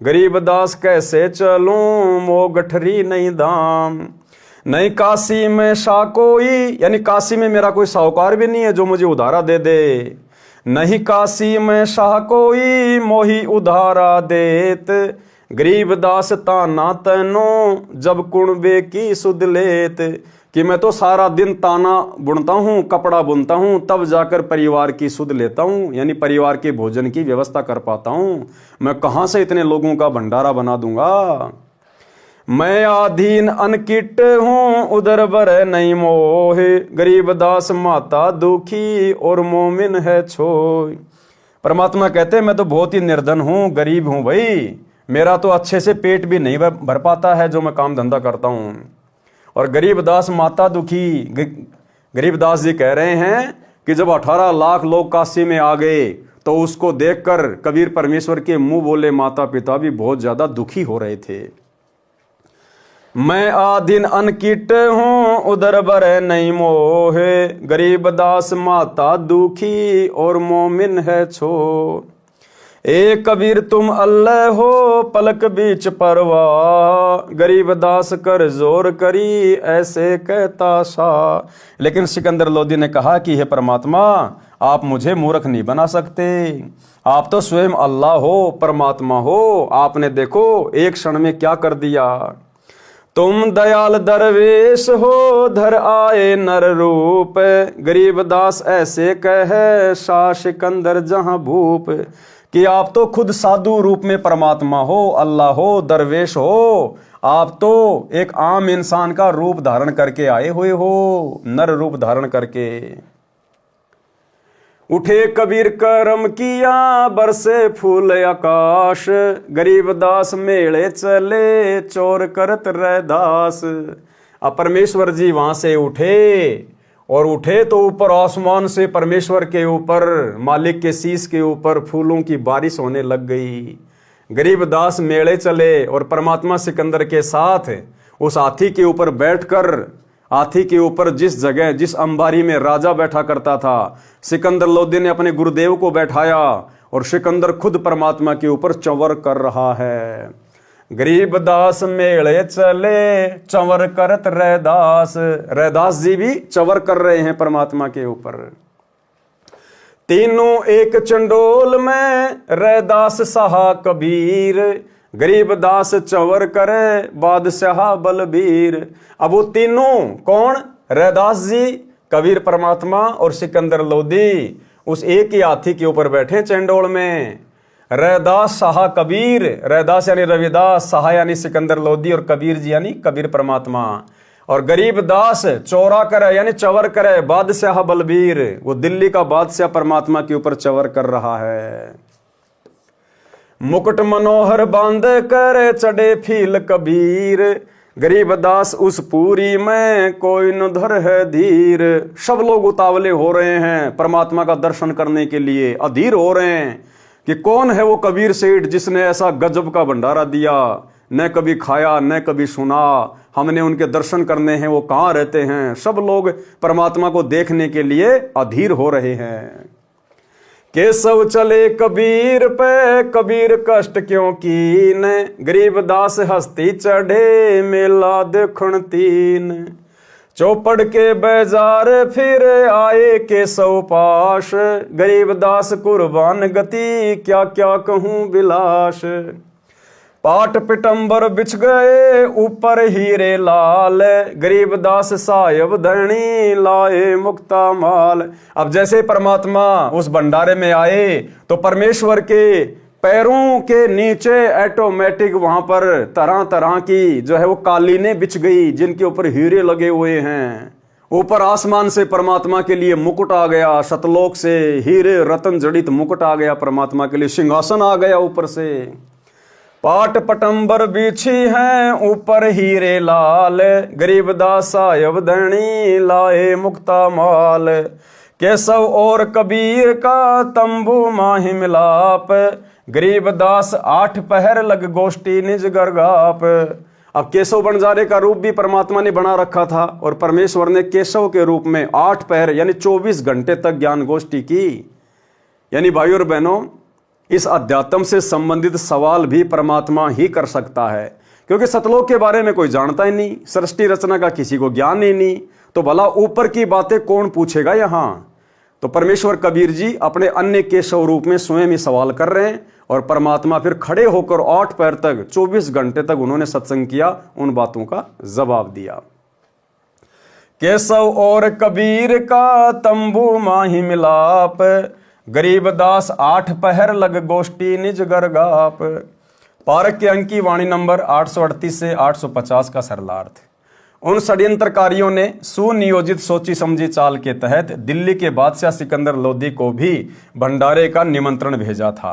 गरीबदास कैसे चलूं मो गठरी नहीं दाम। नहीं काशी में शाह कोई, यानी काशी में मेरा कोई साहूकार भी नहीं है जो मुझे उधारा दे दे। नहीं काशी में शाह कोई मोही उधारा देत, गरीबदास ताना तैनो जब कुणबे की सुध लेत। कि मैं तो सारा दिन ताना बुनता हूँ, कपड़ा बुनता हूँ, तब जाकर परिवार की सुध लेता हूँ, यानी परिवार के भोजन की व्यवस्था कर पाता हूँ। मैं कहाँ से इतने लोगों का भंडारा बना दूंगा। मैं आधीन अनकिट हूँ उधर बर नहीं मोहे, गरीबदास माता दुखी और मोमिन है छोय। परमात्मा कहते हैं मैं तो बहुत ही निर्धन हूँ, गरीब हूँ भाई, मेरा तो अच्छे से पेट भी नहीं भर पाता है जो मैं काम धंधा करता हूँ। और गरीबदास माता दुखी, गरीबदास जी कह रहे हैं कि जब 18 लाख लोग काशी में आ गए तो उसको देखकर कबीर परमेश्वर के मुंह बोले माता पिता भी बहुत ज्यादा दुखी हो रहे थे। मैं आधीन अनकिट हूँ उधर बर नहीं मोहे, गरीबदास माता दुखी और मोमिन है छो। ए कबीर तुम अल्लाह हो पलक बीच परवाह, गरीबदास कर जोर करी ऐसे कहता सा। लेकिन सिकंदर लोदी ने कहा कि हे परमात्मा आप मुझे मूर्ख नहीं बना सकते, आप तो स्वयं अल्लाह हो, परमात्मा हो। आपने देखो एक क्षण में क्या कर दिया। तुम दयाल दरवेश हो धर आए नर रूप, गरीबदास ऐसे कहे शाह सिकंदर जहां भूप। कि आप तो खुद साधु रूप में परमात्मा हो, अल्लाह हो, दरवेश हो, आप तो एक आम इंसान का रूप धारण करके आए हुए हो, नर रूप धारण करके। उठे कबीर करम किया बरसे फूल आकाश, गरीबदास मेले चले चोर करत रैदास। अब परमेश्वर जी वहां से उठे, और उठे तो ऊपर आसमान से परमेश्वर के ऊपर, मालिक के शीश के ऊपर फूलों की बारिश होने लग गई। गरीबदास मेले चले और परमात्मा सिकंदर के साथ उस हाथी के ऊपर बैठकर, हाथी के ऊपर जिस जगह जिस अंबारी में राजा बैठा करता था, सिकंदर लोदी ने अपने गुरुदेव को बैठाया और सिकंदर खुद परमात्मा के ऊपर चंवर कर रहा है। गरीबदास मेले चले चंवर करत रैदास, रैदास जी भी चंवर कर रहे हैं परमात्मा के ऊपर। तीनों एक चंडोल में रैदास सहा कबीर, गरीबदास चंवर करे बादशाह बलबीर। अब वो तीनों कौन? रैदास जी, कबीर परमात्मा और सिकंदर लोदी उस एक ही हाथी के ऊपर बैठे चंडोल में। रैदास शाह कबीर, रैदास यानी रविदास, शाह यानी सिकंदर लोदी और कबीर जी यानी कबीर परमात्मा। और गरीबदास चौरा करे यानी चवर करे बादशाह बलबीर, वो दिल्ली का बादशाह परमात्मा के ऊपर चवर कर रहा है। मुकुट मनोहर बांधे करे चढ़े फील कबीर, गरीबदास उस पूरी में कोई न धर है धीर। सब लोग उतावले हो रहे हैं परमात्मा का दर्शन करने के लिए, अधीर हो रहे हैं कि कौन है वो कबीर सेठ जिसने ऐसा गजब का भंडारा दिया, न कभी खाया न कभी सुना, हमने उनके दर्शन करने हैं, वो कहाँ रहते हैं। सब लोग परमात्मा को देखने के लिए अधीर हो रहे हैं। केशव चले कबीर पे कबीर कष्ट क्यों कीन, गरीबदास हस्ती चढ़े मेला देखण तीन। चौपड़ के बाजार फिर आए केशव पाश, गरीबदास कुर्बान गति क्या क्या कहूँ बिलाश। पाट पिटंबर बिछ गए ऊपर हीरे लाल, गरीबदास सायब धनी लाए मुक्ता माल। अब जैसे परमात्मा उस भंडारे में आए तो परमेश्वर के पैरों के नीचे ऑटोमेटिक वहां पर तरह तरह की जो है वो कालीनें बिछ गई, जिनके ऊपर हीरे लगे हुए हैं। ऊपर आसमान से परमात्मा के लिए मुकुट आ गया, सतलोक से हीरे रतन जड़ित मुकुट आ गया परमात्मा के लिए, सिंहासन आ गया ऊपर से। पाट पटंबर बिछी हैं ऊपर हीरे लाल, गरीबदास आयब धनी लाए मुक्ता माल। केशव और कबीर का तंबू माही मिलाप, गरीबदास 8 पहर लग गोष्ठी निज गरगाप। अब केशव बंजारे का रूप भी परमात्मा ने बना रखा था और परमेश्वर ने केशव के रूप में 8 पहर यानी 24 घंटे तक ज्ञान गोष्ठी की। यानी भाइयों और बहनों, इस अध्यात्म से संबंधित सवाल भी परमात्मा ही कर सकता है, क्योंकि सतलोक के बारे में कोई जानता ही नहीं, सृष्टि रचना का किसी को ज्ञान ही नहीं, तो भला ऊपर की बातें कौन पूछेगा यहां। तो परमेश्वर कबीर जी अपने अन्य केशव रूप में स्वयं ही सवाल कर रहे हैं और परमात्मा फिर खड़े होकर 8 पैर तक 24 घंटे तक उन्होंने सत्संग किया, उन बातों का जवाब दिया। केशव और कबीर का तंबू माही मिलाप, गरीबदास 8 पहर लग गोष्ठी निज गरगाप। पारक के अंक की वाणी नंबर 838 से 850 का सरलार्थ। उन षड्यंत्रकारियों ने सुनियोजित सोची समझी चाल के तहत दिल्ली के बादशाह सिकंदर लोदी को भी भंडारे का निमंत्रण भेजा था।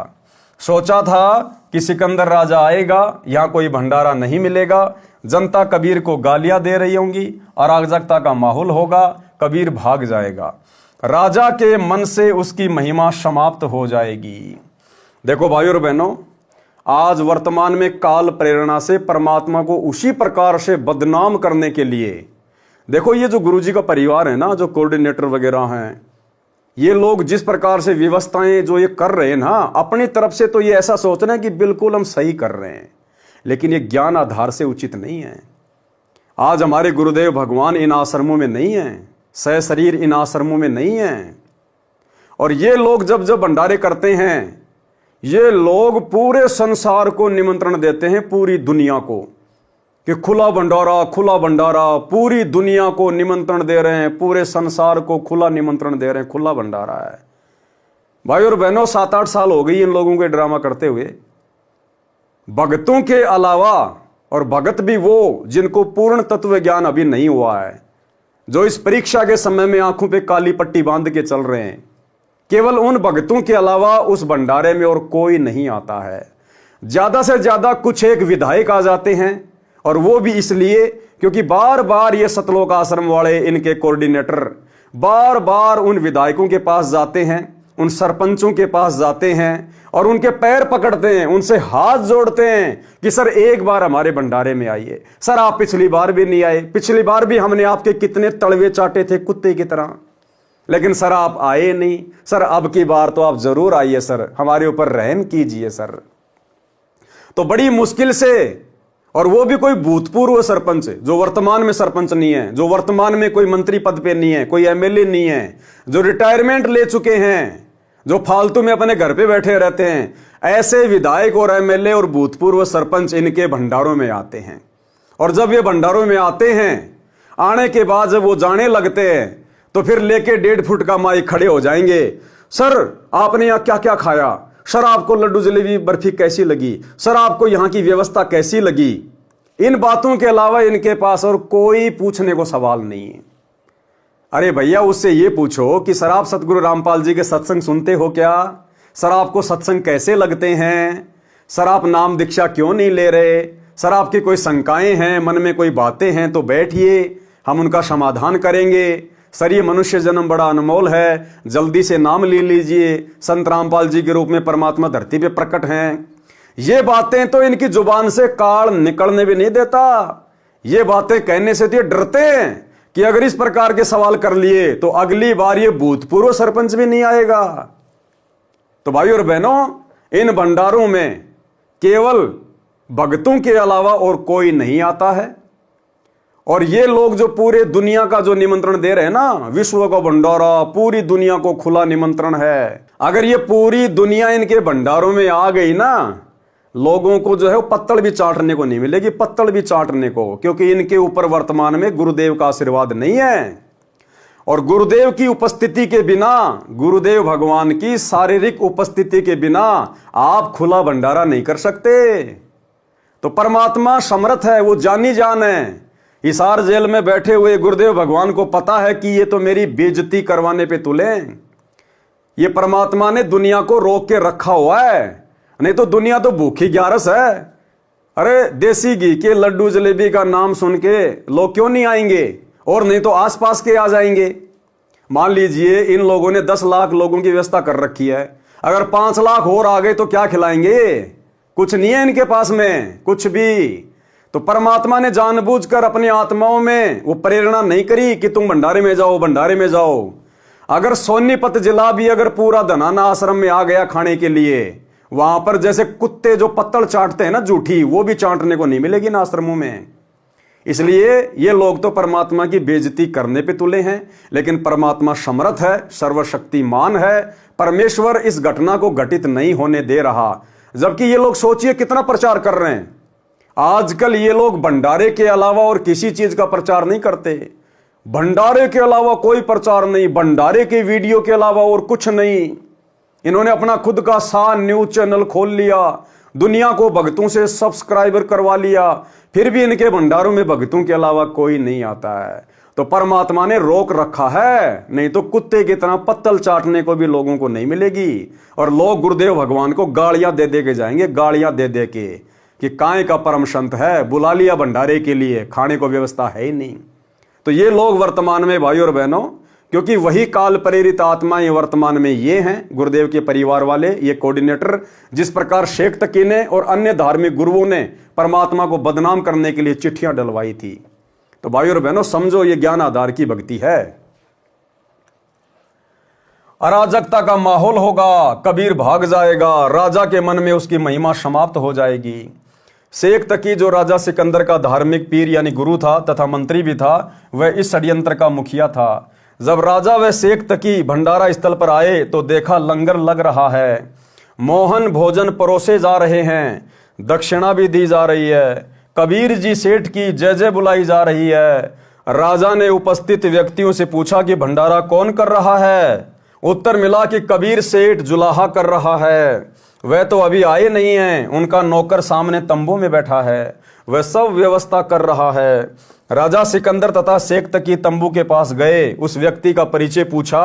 सोचा था कि सिकंदर राजा आएगा, यहां कोई भंडारा नहीं मिलेगा, जनता कबीर को गालियां दे रही होंगी, अराजकता का माहौल होगा, कबीर भाग जाएगा, राजा के मन से उसकी महिमा समाप्त हो जाएगी। देखो भाइयों और बहनों, आज वर्तमान में काल प्रेरणा से परमात्मा को उसी प्रकार से बदनाम करने के लिए, देखो ये जो गुरुजी का परिवार है ना, जो कोऑर्डिनेटर वगैरह हैं, ये लोग जिस प्रकार से व्यवस्थाएं जो ये कर रहे हैं ना, अपनी तरफ से तो ये ऐसा सोच रहे हैं कि बिल्कुल हम सही कर रहे हैं, लेकिन ये ज्ञान आधार से उचित नहीं है। आज हमारे गुरुदेव भगवान इन आश्रमों में नहीं है, सह शरीर इन आश्रमों में नहीं है। और ये लोग जब जब भंडारे करते हैं, ये लोग पूरे संसार को निमंत्रण देते हैं, पूरी दुनिया को, कि खुला भंडारा, पूरी दुनिया को निमंत्रण दे रहे हैं, पूरे संसार को खुला निमंत्रण दे रहे हैं, खुला भंडारा है। भाई और बहनों, 7-8 साल हो गई इन लोगों के ड्रामा करते हुए। भगतों के अलावा, और भगत भी वो जिनको पूर्ण तत्व ज्ञान अभी नहीं हुआ है, जो इस परीक्षा के समय में आंखों पे काली पट्टी बांध के चल रहे हैं, केवल उन भक्तों के अलावा उस भंडारे में और कोई नहीं आता है। ज्यादा से ज्यादा कुछ एक विधायक आ जाते हैं, और वो भी इसलिए क्योंकि बार बार ये सतलोक आश्रम वाले, इनके कोऑर्डिनेटर बार बार उन विधायकों के पास जाते हैं, उन सरपंचों के पास जाते हैं और उनके पैर पकड़ते हैं, उनसे हाथ जोड़ते हैं कि सर एक बार हमारे भंडारे में आइए। सर आप पिछली बार भी नहीं आए, पिछली बार भी हमने आपके कितने तड़वे चाटे थे कुत्ते की तरह, लेकिन सर आप आए नहीं। सर अब की बार तो आप जरूर आइए सर, हमारे ऊपर रहम कीजिए सर। तो बड़ी मुश्किल से, और वो भी कोई भूतपूर्व सरपंच, जो वर्तमान में सरपंच नहीं है, जो वर्तमान में कोई मंत्री पद पे नहीं है, कोई एमएलए नहीं है, जो रिटायरमेंट ले चुके हैं, जो फालतू में अपने घर पे बैठे रहते हैं, ऐसे विधायक और एमएलए और भूतपूर्व सरपंच इनके भंडारों में आते हैं। और जब ये भंडारों में आते हैं, आने के बाद जब वो जाने लगते हैं, तो फिर लेके 1.5 फुट का माइक खड़े हो जाएंगे। सर आपने यहां क्या क्या खाया, सर आपको लड्डू जलेबी बर्फी कैसी लगी, सर आपको यहां की व्यवस्था कैसी लगी। इन बातों के अलावा इनके पास और कोई पूछने को सवाल नहीं है। अरे भैया, उससे ये पूछो कि सर आप सतगुरु रामपाल जी के सत्संग सुनते हो क्या, सर आपको सत्संग कैसे लगते हैं, सर आप नाम दीक्षा क्यों नहीं ले रहे, सर आपकी कोई शंकाएं हैं, मन में कोई बातें हैं तो बैठिए, हम उनका समाधान करेंगे। सर ये मनुष्य जन्म बड़ा अनमोल है, जल्दी से नाम ले लीजिए, संत रामपाल जी के रूप में परमात्मा धरती पे प्रकट हैं। ये बातें तो इनकी जुबान से काल निकलने भी नहीं देता। ये बातें कहने से तो ये डरते हैं कि अगर इस प्रकार के सवाल कर लिए तो अगली बार ये भूतपूर्व सरपंच भी नहीं आएगा। तो भाई और बहनों, इन भंडारों में केवल भक्तों के अलावा और कोई नहीं आता है। और ये लोग जो पूरे दुनिया का जो निमंत्रण दे रहे हैं ना, विश्व का भंडारा, पूरी दुनिया को खुला निमंत्रण है। अगर ये पूरी दुनिया इनके भंडारों में आ गई ना, लोगों को जो है वो पत्तल भी चाटने को नहीं मिलेगी, पत्तल भी चाटने को, क्योंकि इनके ऊपर वर्तमान में गुरुदेव का आशीर्वाद नहीं है। और गुरुदेव की उपस्थिति के बिना, गुरुदेव भगवान की शारीरिक उपस्थिति के बिना आप खुला भंडारा नहीं कर सकते। तो परमात्मा समर्थ है, वो जानी जान है। हिसार जेल में बैठे हुए गुरुदेव भगवान को पता है कि ये तो मेरी बेइज्जती करवाने पे तुले। ये परमात्मा ने दुनिया को रोक के रखा हुआ है, नहीं तो दुनिया तो भूखी ग्यारस है। अरे देसी घी के लड्डू जलेबी का नाम सुन के लोग क्यों नहीं आएंगे, और नहीं तो आसपास के आ जाएंगे। मान लीजिए इन लोगों ने 10 लाख लोगों की व्यवस्था कर रखी है, अगर 5 लाख और आ गए तो क्या खिलाएंगे? कुछ नहीं है इनके पास में, कुछ भी। तो परमात्मा ने जानबूझकर अपनी आत्माओं में वो प्रेरणा नहीं करी कि तुम भंडारे में जाओ, भंडारे में जाओ। अगर सोनीपत जिला भी अगर पूरा धनाना आश्रम में आ गया खाने के लिए, वहां पर जैसे कुत्ते जो पत्तल चाटते हैं ना झूठी, वो भी चाटने को नहीं मिलेगी ना आश्रमों में। इसलिए ये लोग तो परमात्मा की बेइज्जती करने पे तुले हैं, लेकिन परमात्मा समर्थ है, सर्वशक्तिमान है। परमेश्वर इस घटना को घटित नहीं होने दे रहा। जबकि ये लोग सोचिए कितना प्रचार कर रहे हैं। आजकल ये लोग भंडारे के अलावा और किसी चीज का प्रचार नहीं करते। भंडारे के अलावा कोई प्रचार नहीं, भंडारे के वीडियो के अलावा और कुछ नहीं। इन्होंने अपना खुद का न्यूज चैनल खोल लिया, दुनिया को भक्तों से सब्सक्राइबर करवा लिया, फिर भी इनके भंडारों में भक्तों के अलावा कोई नहीं आता है। तो परमात्मा ने रोक रखा है, नहीं तो कुत्ते की तरह पत्तल चाटने को भी लोगों को नहीं मिलेगी। और लोग गुरुदेव भगवान को गालियां दे दे के जाएंगे, गालियां दे दे के, कि काय का परम संत है, बुला लिया भंडारे के लिए, खाने को व्यवस्था है ही नहीं। तो ये लोग वर्तमान में भाई और बहनों, क्योंकि वही काल प्रेरित आत्माएं वर्तमान में ये हैं, गुरुदेव के परिवार वाले, ये कोऑर्डिनेटर, जिस प्रकार शेख तकी ने और अन्य धार्मिक गुरुओं ने परमात्मा को बदनाम करने के लिए चिट्ठियां डलवाई थी। तो भाई और बहनों समझो, ये ज्ञान आधार की भक्ति है। अराजकता का माहौल होगा, कबीर भाग जाएगा, राजा के मन में उसकी महिमा समाप्त हो जाएगी। शेख तकी जो राजा सिकंदर का धार्मिक पीर यानी गुरु था तथा मंत्री भी था, वह इस षड्यंत्र का मुखिया था। जब राजा व शेख तकी भंडारा स्थल पर आए तो देखा लंगर लग रहा है, मोहन भोजन परोसे जा रहे हैं, दक्षिणा भी दी जा रही है, कबीर जी सेठ की जय जय बुलाई जा रही है। राजा ने उपस्थित व्यक्तियों से पूछा कि भंडारा कौन कर रहा है? उत्तर मिला कि कबीर सेठ जुलाहा कर रहा है। वह तो अभी आए नहीं हैं, उनका नौकर सामने तंबू में बैठा है, वह सब व्यवस्था कर रहा है। राजा सिकंदर तथा शेख तकी तंबू के पास गए, उस व्यक्ति का परिचय पूछा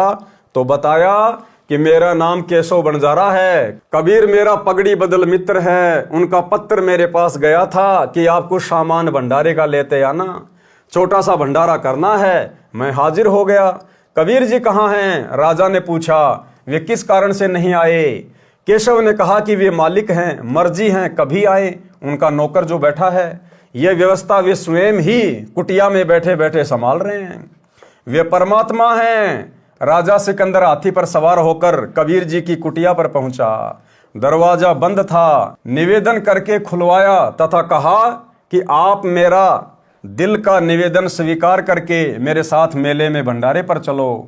तो बताया कि मेरा नाम केशव बंजारा है, कबीर मेरा पगड़ी बदल मित्र है, उनका पत्र मेरे पास गया था कि आपको सामान भंडारे का लेते आना, छोटा सा भंडारा करना है। मैं हाजिर हो गया। कबीर जी कहाँ हैं? राजा ने पूछा। वे किस कारण से नहीं आए? केशव ने कहा कि वे मालिक हैं, मर्जी हैं, कभी आए। उनका नौकर जो बैठा है, यह व्यवस्था वे स्वयं ही कुटिया में बैठे बैठे संभाल रहे हैं। वे परमात्मा हैं। राजा सिकंदर हाथी पर सवार होकर कबीर जी की कुटिया पर पहुंचा। दरवाजा बंद था। निवेदन करके खुलवाया तथा कहा कि आप मेरा दिल का निवेदन स्वीकार करके मेरे साथ मेले में भंडारे पर चलो।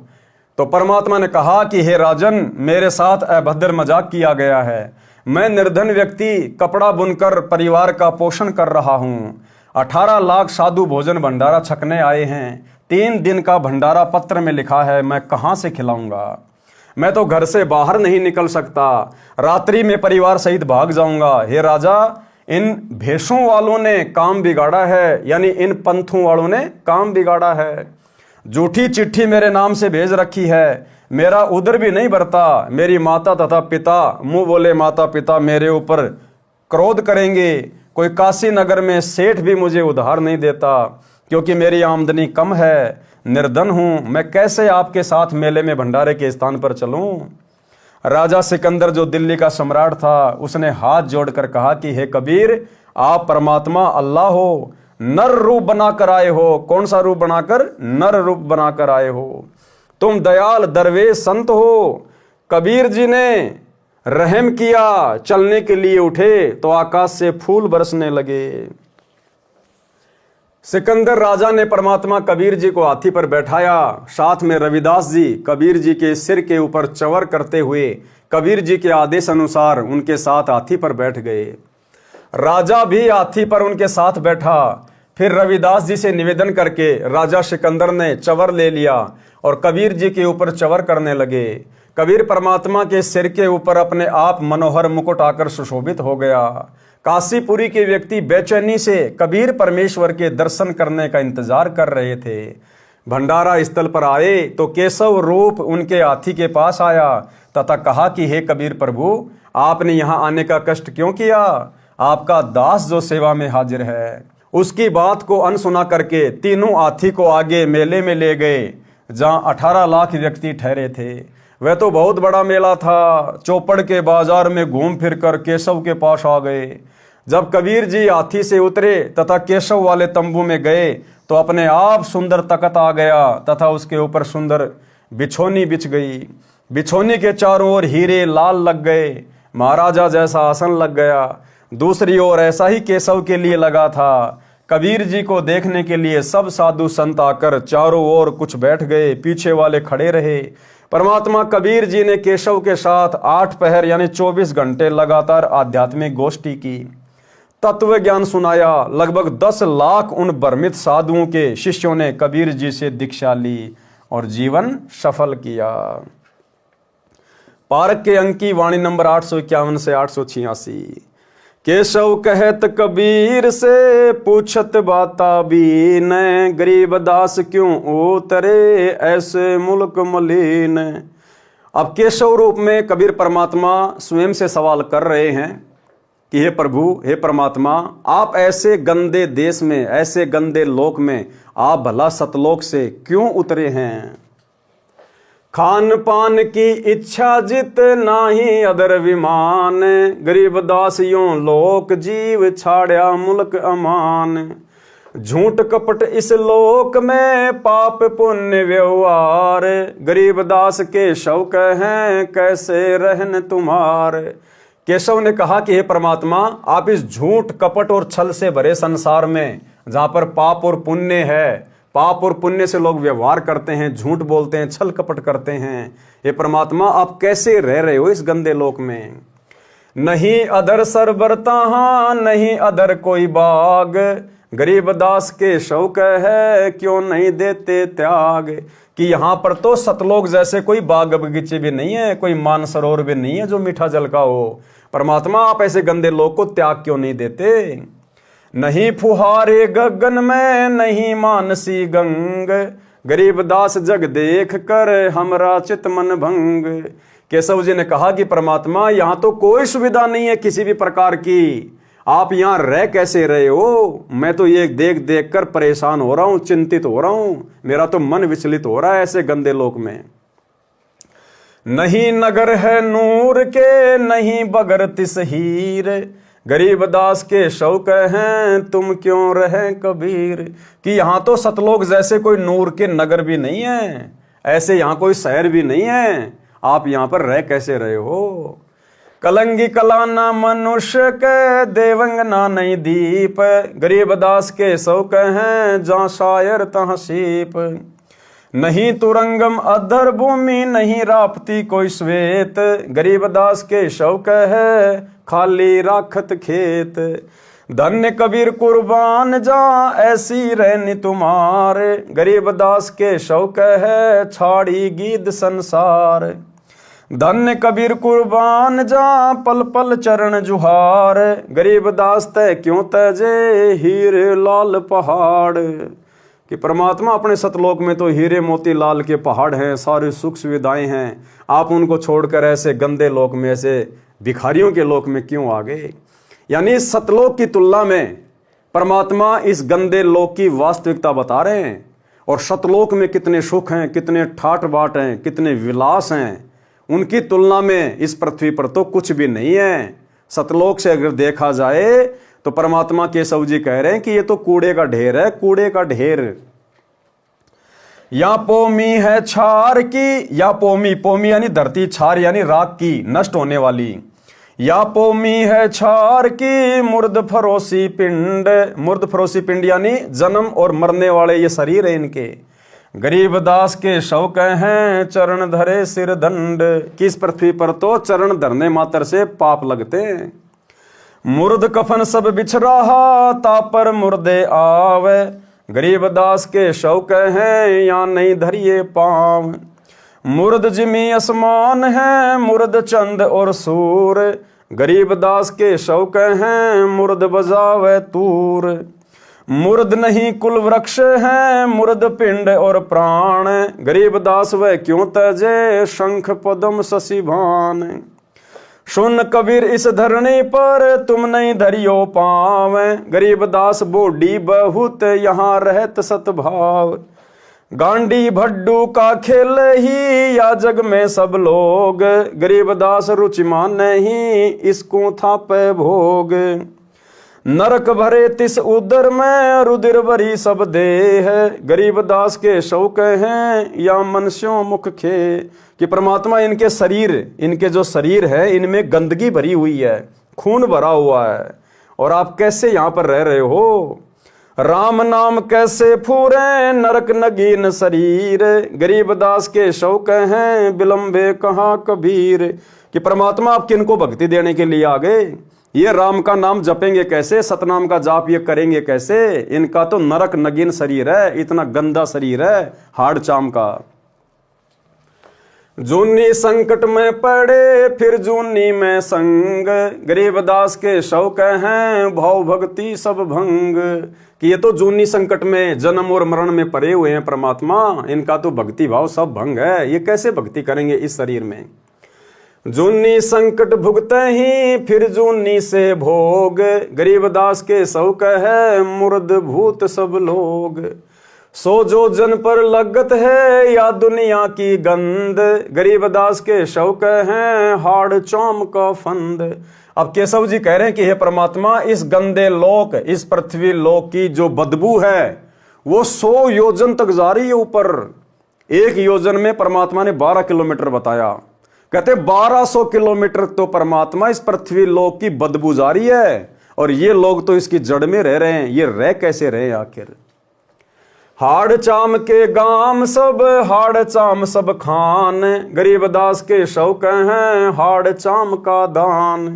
तो परमात्मा ने कहा कि हे राजन, मेरे साथ अभद्र मजाक किया गया है। मैं निर्धन व्यक्ति कपड़ा बुनकर परिवार का पोषण कर रहा हूँ। 18 लाख साधु भोजन भंडारा छकने आए हैं। 3 दिन का भंडारा पत्र में लिखा है, मैं कहाँ से खिलाऊंगा? मैं तो घर से बाहर नहीं निकल सकता, रात्रि में परिवार सहित भाग जाऊंगा। हे राजा, इन भेषों वालों ने काम बिगाड़ा है, यानी इन पंथों वालों ने काम बिगाड़ा है। झूठी चिट्ठी मेरे नाम से भेज रखी है, मेरा उधर भी नहीं भरता। मेरी माता तथा पिता, मुंह बोले माता पिता, मेरे ऊपर क्रोध करेंगे। कोई काशी नगर में सेठ भी मुझे उधार नहीं देता, क्योंकि मेरी आमदनी कम है, निर्धन हूं। मैं कैसे आपके साथ मेले में भंडारे के स्थान पर चलूं? राजा सिकंदर जो दिल्ली का सम्राट था, उसने हाथ जोड़कर कहा कि हे कबीर, आप परमात्मा अल्लाह हो, नर रूप बनाकर आए हो। कौन सा रूप बनाकर? नर रूप बनाकर आए हो। तुम दयाल दरवेश संत हो। कबीर जी ने रहम किया, चलने के लिए उठे तो आकाश से फूल बरसने लगे। सिकंदर राजा ने परमात्मा कबीर जी को हाथी पर बैठाया। साथ में रविदास जी कबीर जी के सिर के ऊपर चवर करते हुए कबीर जी के आदेश अनुसार उनके साथ हाथी पर बैठ गए। राजा भी हाथी पर उनके साथ बैठा। फिर रविदास जी से निवेदन करके राजा सिकंदर ने चवर ले लिया और कबीर जी के ऊपर चवर करने लगे। कबीर परमात्मा के सिर के ऊपर अपने आप मनोहर मुकुट आकर सुशोभित हो गया। काशीपुरी के व्यक्ति बेचैनी से कबीर परमेश्वर के दर्शन करने का इंतजार कर रहे थे। भंडारा स्थल पर आए तो केशव रूप उनके हाथी के पास आया तथा कहा कि हे कबीर प्रभु, आपने यहाँ आने का कष्ट क्यों किया? आपका दास जो सेवा में हाजिर है। उसकी बात को अनसुना करके तीनों हाथी को आगे मेले में ले गए जहाँ 18 लाख व्यक्ति ठहरे थे। वह तो बहुत बड़ा मेला था। चौपड़ के बाजार में घूम फिर कर केशव के पास आ गए। जब कबीर जी हाथी से उतरे तथा केशव वाले तंबू में गए तो अपने आप सुंदर तख्त आ गया तथा उसके ऊपर सुंदर बिछोनी बिछ गई। बिछोनी के चारों ओर हीरे लाल लग गए। महाराजा जैसा आसन लग गया। दूसरी ओर ऐसा ही केशव के लिए लगा था। कबीर जी को देखने के लिए सब साधु संत आकर चारों ओर कुछ बैठ गए, पीछे वाले खड़े रहे। परमात्मा कबीर जी ने केशव के साथ 8 पहर यानी 24 घंटे लगातार आध्यात्मिक गोष्ठी की, तत्व ज्ञान सुनाया। लगभग 10 लाख उन भ्रमित साधुओं के शिष्यों ने कबीर जी से दीक्षा ली और जीवन सफल किया। पारक के अंक की वाणी नंबर 851 से 886। केशव कहत कबीर से पूछत बाता बीन, गरीब दास क्यों उतरे ऐसे मुल्क मलिन। अब केशव रूप में कबीर परमात्मा स्वयं से सवाल कर रहे हैं कि हे प्रभु, हे परमात्मा, आप ऐसे गंदे देश में, ऐसे गंदे लोक में आप भला सतलोक से क्यों उतरे हैं? खान पान की इच्छा जित नाही अदर विमान, गरीब दास यूं लोक जीव छाड़या मुल्क अमान। झूठ कपट इस लोक में पाप पुण्य व्यवहार, गरीब दास के शौक हैं कैसे रहन तुम्हार। केशव ने कहा कि हे परमात्मा, आप इस झूठ कपट और छल से भरे संसार में जहां पर पाप और पुण्य है, पाप और पुण्य से लोग व्यवहार करते हैं, झूठ बोलते हैं, छल कपट करते हैं, हे परमात्मा आप कैसे रह रहे हो इस गंदे लोक में? नहीं अदर सर बरता नहीं अदर कोई बाग, गरीब दास के शौक है क्यों नहीं देते त्याग। कि यहाँ पर तो सतलोक जैसे कोई बाग बगीचे भी नहीं है, कोई मानसरोवर भी नहीं है जो मीठा जल का हो। परमात्मा आप ऐसे गंदे लोक को त्याग क्यों नहीं देते? नहीं फुहारे गगन में नहीं मानसी गंग, गरीब दास जग देख कर हमरा चित मन भंग। केशव जी ने कहा कि परमात्मा यहाँ तो कोई सुविधा नहीं है किसी भी प्रकार की, आप यहाँ रह कैसे रहे हो? मैं तो ये देख देख कर परेशान हो रहा हूँ, चिंतित हो रहा हूँ, मेरा तो मन विचलित हो रहा है ऐसे गंदे लोक में। नहीं नगर है नूर के नहीं बगर तिस हीर, गरीब दास के शौक हैं तुम क्यों रहे कबीर। कि यहाँ तो सतलोक जैसे कोई नूर के नगर भी नहीं है, ऐसे यहाँ कोई शहर भी नहीं है, आप यहाँ पर रह कैसे रहे हो? कलंगी कलाना मनुष्य के देवंगना नहीं दीप, गरीब दास के शौक हैं जहाँ शायर तहाँ सीप। नहीं तुरंगम अधर भूमि नहीं रापती कोई श्वेत, गरीब दास के शौक है खाली राखत खेत। धन्य कबीर कुर्बान जा ऐसी रहनी तुम्हारे, गरीब दास के शौक है छाड़ी गीत संसार। धन्य कबीर कुर्बान जा पल पल चरण जुहार, गरीब दास तय क्यों तजे हीरे लाल पहाड़। कि परमात्मा अपने सतलोक में तो हीरे मोती लाल के पहाड़ हैं, सारी सुख सुविधाएं हैं, आप उनको छोड़कर ऐसे गंदे लोक में, ऐसे भिखारियों के लोक में क्यों आ गए? यानी सतलोक की तुलना में परमात्मा इस गंदे लोक की वास्तविकता बता रहे हैं। और सतलोक में कितने सुख हैं, कितने ठाट बाट हैं, कितने विलास हैं, उनकी तुलना में इस पृथ्वी पर तो कुछ भी नहीं है। सतलोक से अगर देखा जाए तो परमात्मा केशव जी कह रहे हैं कि ये तो कूड़े का ढेर है, कूड़े का ढेर। या पोमी है छार की, या पोमी, पोमी यानी धरती, छार यानी राख की, नष्ट होने वाली। या पोमी है छार की मुर्द फरोसी पिंड, मुर्द फरोसी पिंड यानी जन्म और मरने वाले ये शरीर है इनके। गरीब दास के शौक हैं चरण धरे सिर दंड, किस पृथ्वी पर तो चरण धरने मात्र से पाप लगते हैं। मुर्द कफन सब बिछ रहा, तापर मुर्दे आवे, गरीबदास के शौक हैं या नहीं धरिए पाँव। मुर्द जिमी आसमान है, मुर्द चंद और सूर, गरीबदास के शौक हैं मुर्द बजावे तूर। मुर्द नहीं कुल वृक्ष है, मुर्द पिंड और प्राण, गरीबदास वह क्यों तजे शंख पदम शशि भान। सुन कबीर इस धरनी पर तुम नहीं धरियो पाँव, गरीबदास बोडी बहुत यहाँ रहत सतभाव। गांडी भड्डू का खेल ही या जग में सब लोग, गरीबदास रुचि मान नहीं इसको था पे भोग। नरक भरे तिस उदर में रुधिर भरी सब देह, गरीबदास के शौक हैं या मनुष्यों मुख खे। कि परमात्मा इनके शरीर, इनके जो शरीर है इनमें गंदगी भरी हुई है, खून भरा हुआ है, और आप कैसे यहाँ पर रह रहे हो। राम नाम कैसे फूरे नरक नगीन शरीर, गरीबदास के शौक हैं विलंबे कहाँ कबीर। कि परमात्मा आप किनको भक्ति देने के लिए आ गए, ये राम का नाम जपेंगे कैसे, सतनाम का जाप ये करेंगे कैसे। इनका तो नरक नगीन शरीर है, इतना गंदा शरीर है हाड़ चाम का। जूनी संकट में पड़े फिर जूनी में संग, गरीबदास के शौक हैं भाव भक्ति सब भंग। कि ये तो जूनी संकट में जन्म और मरण में पड़े हुए हैं परमात्मा, इनका तो भक्ति भाव सब भंग है, ये कैसे भक्ति करेंगे इस शरीर में। जूनी संकट भुगते ही फिर जूनी से भोग, गरीबदास के शौक है मुर्द भूत सब लोग। सो जो जन पर लगत है या दुनिया की गंद, गरीबदास के शौक हैं हाड़ चाम का फंद। अब केशव जी कह रहे हैं कि हे परमात्मा इस गंदे लोक, इस पृथ्वी लोक की जो बदबू है वो 100 योजन तक जा रही है ऊपर। एक योजन में परमात्मा ने 12 किलोमीटर बताया, कहते 1200 किलोमीटर तो परमात्मा इस पृथ्वी लोक की बदबू जा रही है, और ये लोग तो इसकी जड़ में रह रहे हैं। ये रह कैसे रहे आखिर। हाड़ चाम के गाम सब, हाड़ चाम सब खान, गरीबदास के शौक हैं हाड़ चाम का दान।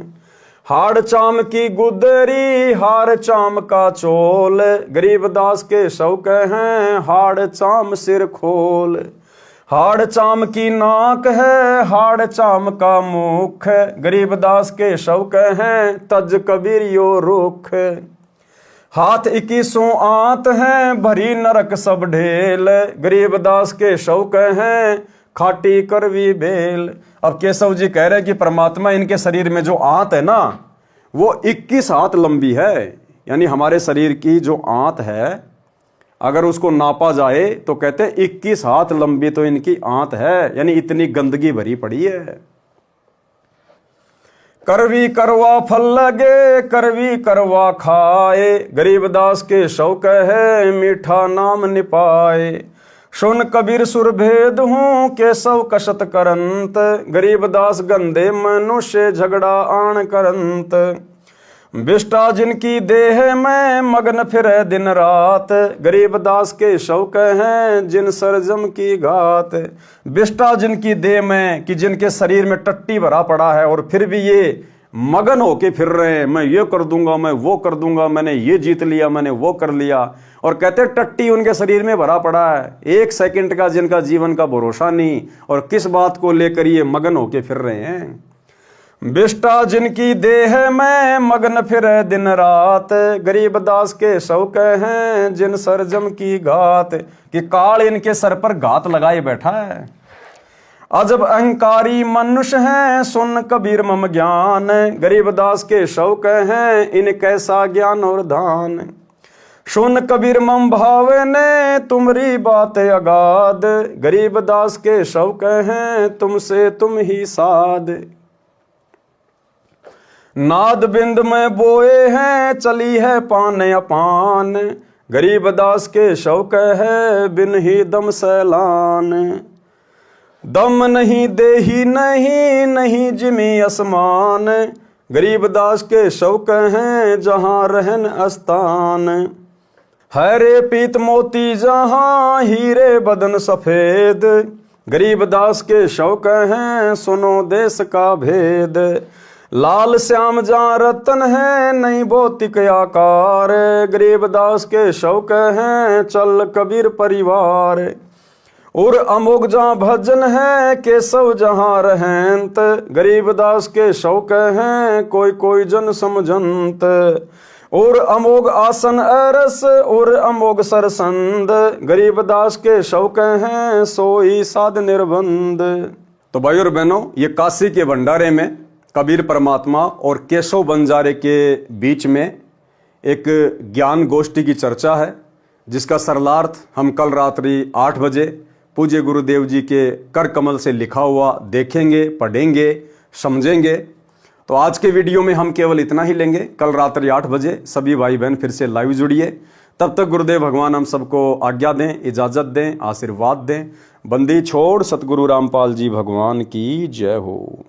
हाड़ चाम की गुदरी हाड़ चाम का चोल, गरीबदास के शौक हैं हाड़ चाम सिर खोल। हाड़ चाम की नाक है हाड़ चाम का मुख, गरीबदास के शौक हैं तज कबीर यो रुख। हाथ 21 आंत हैं भरी नरक सब ढेल, गरीबदास के शौक हैं खाटी करवी बेल। अब केशव जी कह रहे हैं कि परमात्मा इनके शरीर में जो आंत है ना वो 21 हाथ लंबी है। यानी हमारे शरीर की जो आंत है अगर उसको नापा जाए तो कहते हैं 21 हाथ लंबी तो इनकी आंत है, यानी इतनी गंदगी भरी पड़ी है। करवी करवा फल लगे करवी करवा खाए, गरीबदास के शौक है मीठा नाम निपाए। सुन कबीर सुर भेद हूँ केशव कशत करंत, गरीबदास गंदे मनुष्य झगड़ा आण करंत। विष्टा जिनकी देह में मगन फिरे दिन रात, गरीबदास के शौक हैं जिन सरजम की घात। विष्टा जिनकी देह में, कि जिनके शरीर में टट्टी भरा पड़ा है और फिर भी ये मगन होके फिर रहे हैं, मैं ये कर दूंगा मैं वो कर दूंगा, मैंने ये जीत लिया मैंने वो कर लिया, और कहते टट्टी उनके शरीर में भरा पड़ा है। एक सेकंड का जिनका जीवन का भरोसा नहीं, और किस बात को लेकर ये मगन होके फिर रहे हैं। विष्टा जिनकी देह में मगन फिरे दिन रात, गरीबदास के शौक हैं जिन सरजम की घात। कि काल इनके सर पर घात लगाए बैठा है। अजब अहंकारी मनुष्य हैं सुन कबीर मम ज्ञान, गरीबदास के शौक हैं इन कैसा ज्ञान और दान। सुन कबीर मम भावे ने तुम्हारी बात अगाध, गरीबदास के शौक हैं तुमसे तुम ही साध। नाद बिंद में बोए हैं चली है पान अपान, गरीबदास के शौक है बिन ही दम सैलान। दम नहीं देही नहीं नहीं जिमी आसमान, गरीबदास के शौक हैं जहाँ रहन अस्तान। हरे पीत मोती जहाँ हीरे बदन सफेद, गरीबदास के शौक हैं सुनो देश का भेद। लाल श्याम जहाँ रतन है नहीं भौतिक आकार, गरीबदास के शौक हैं चल कबीर परिवार। और अमोघ जहाँ भजन है केशव जहाँ रहंत, गरीबदास के शौक हैं कोई कोई जन समझंत। और अमोघ आसन अरस और अमोघ सरसंद, गरीबदास के शौक हैं सोई साध निर्बंध। तो भाई और बहनों, ये काशी के भंडारे में कबीर परमात्मा और केशव बंजारे के बीच में एक ज्ञान गोष्ठी की चर्चा है, जिसका सरलार्थ हम कल रात्रि 8 बजे पूज्य गुरुदेव जी के कर कमल से लिखा हुआ देखेंगे, पढ़ेंगे, समझेंगे। तो आज के वीडियो में हम केवल इतना ही लेंगे। कल रात्रि 8 बजे सभी भाई बहन फिर से लाइव जुड़िए। तब तक गुरुदेव भगवान हम सबको आज्ञा दें, इजाजत दें, आशीर्वाद दें। बंदी छोड़ सतगुरु रामपाल जी भगवान की जय हो।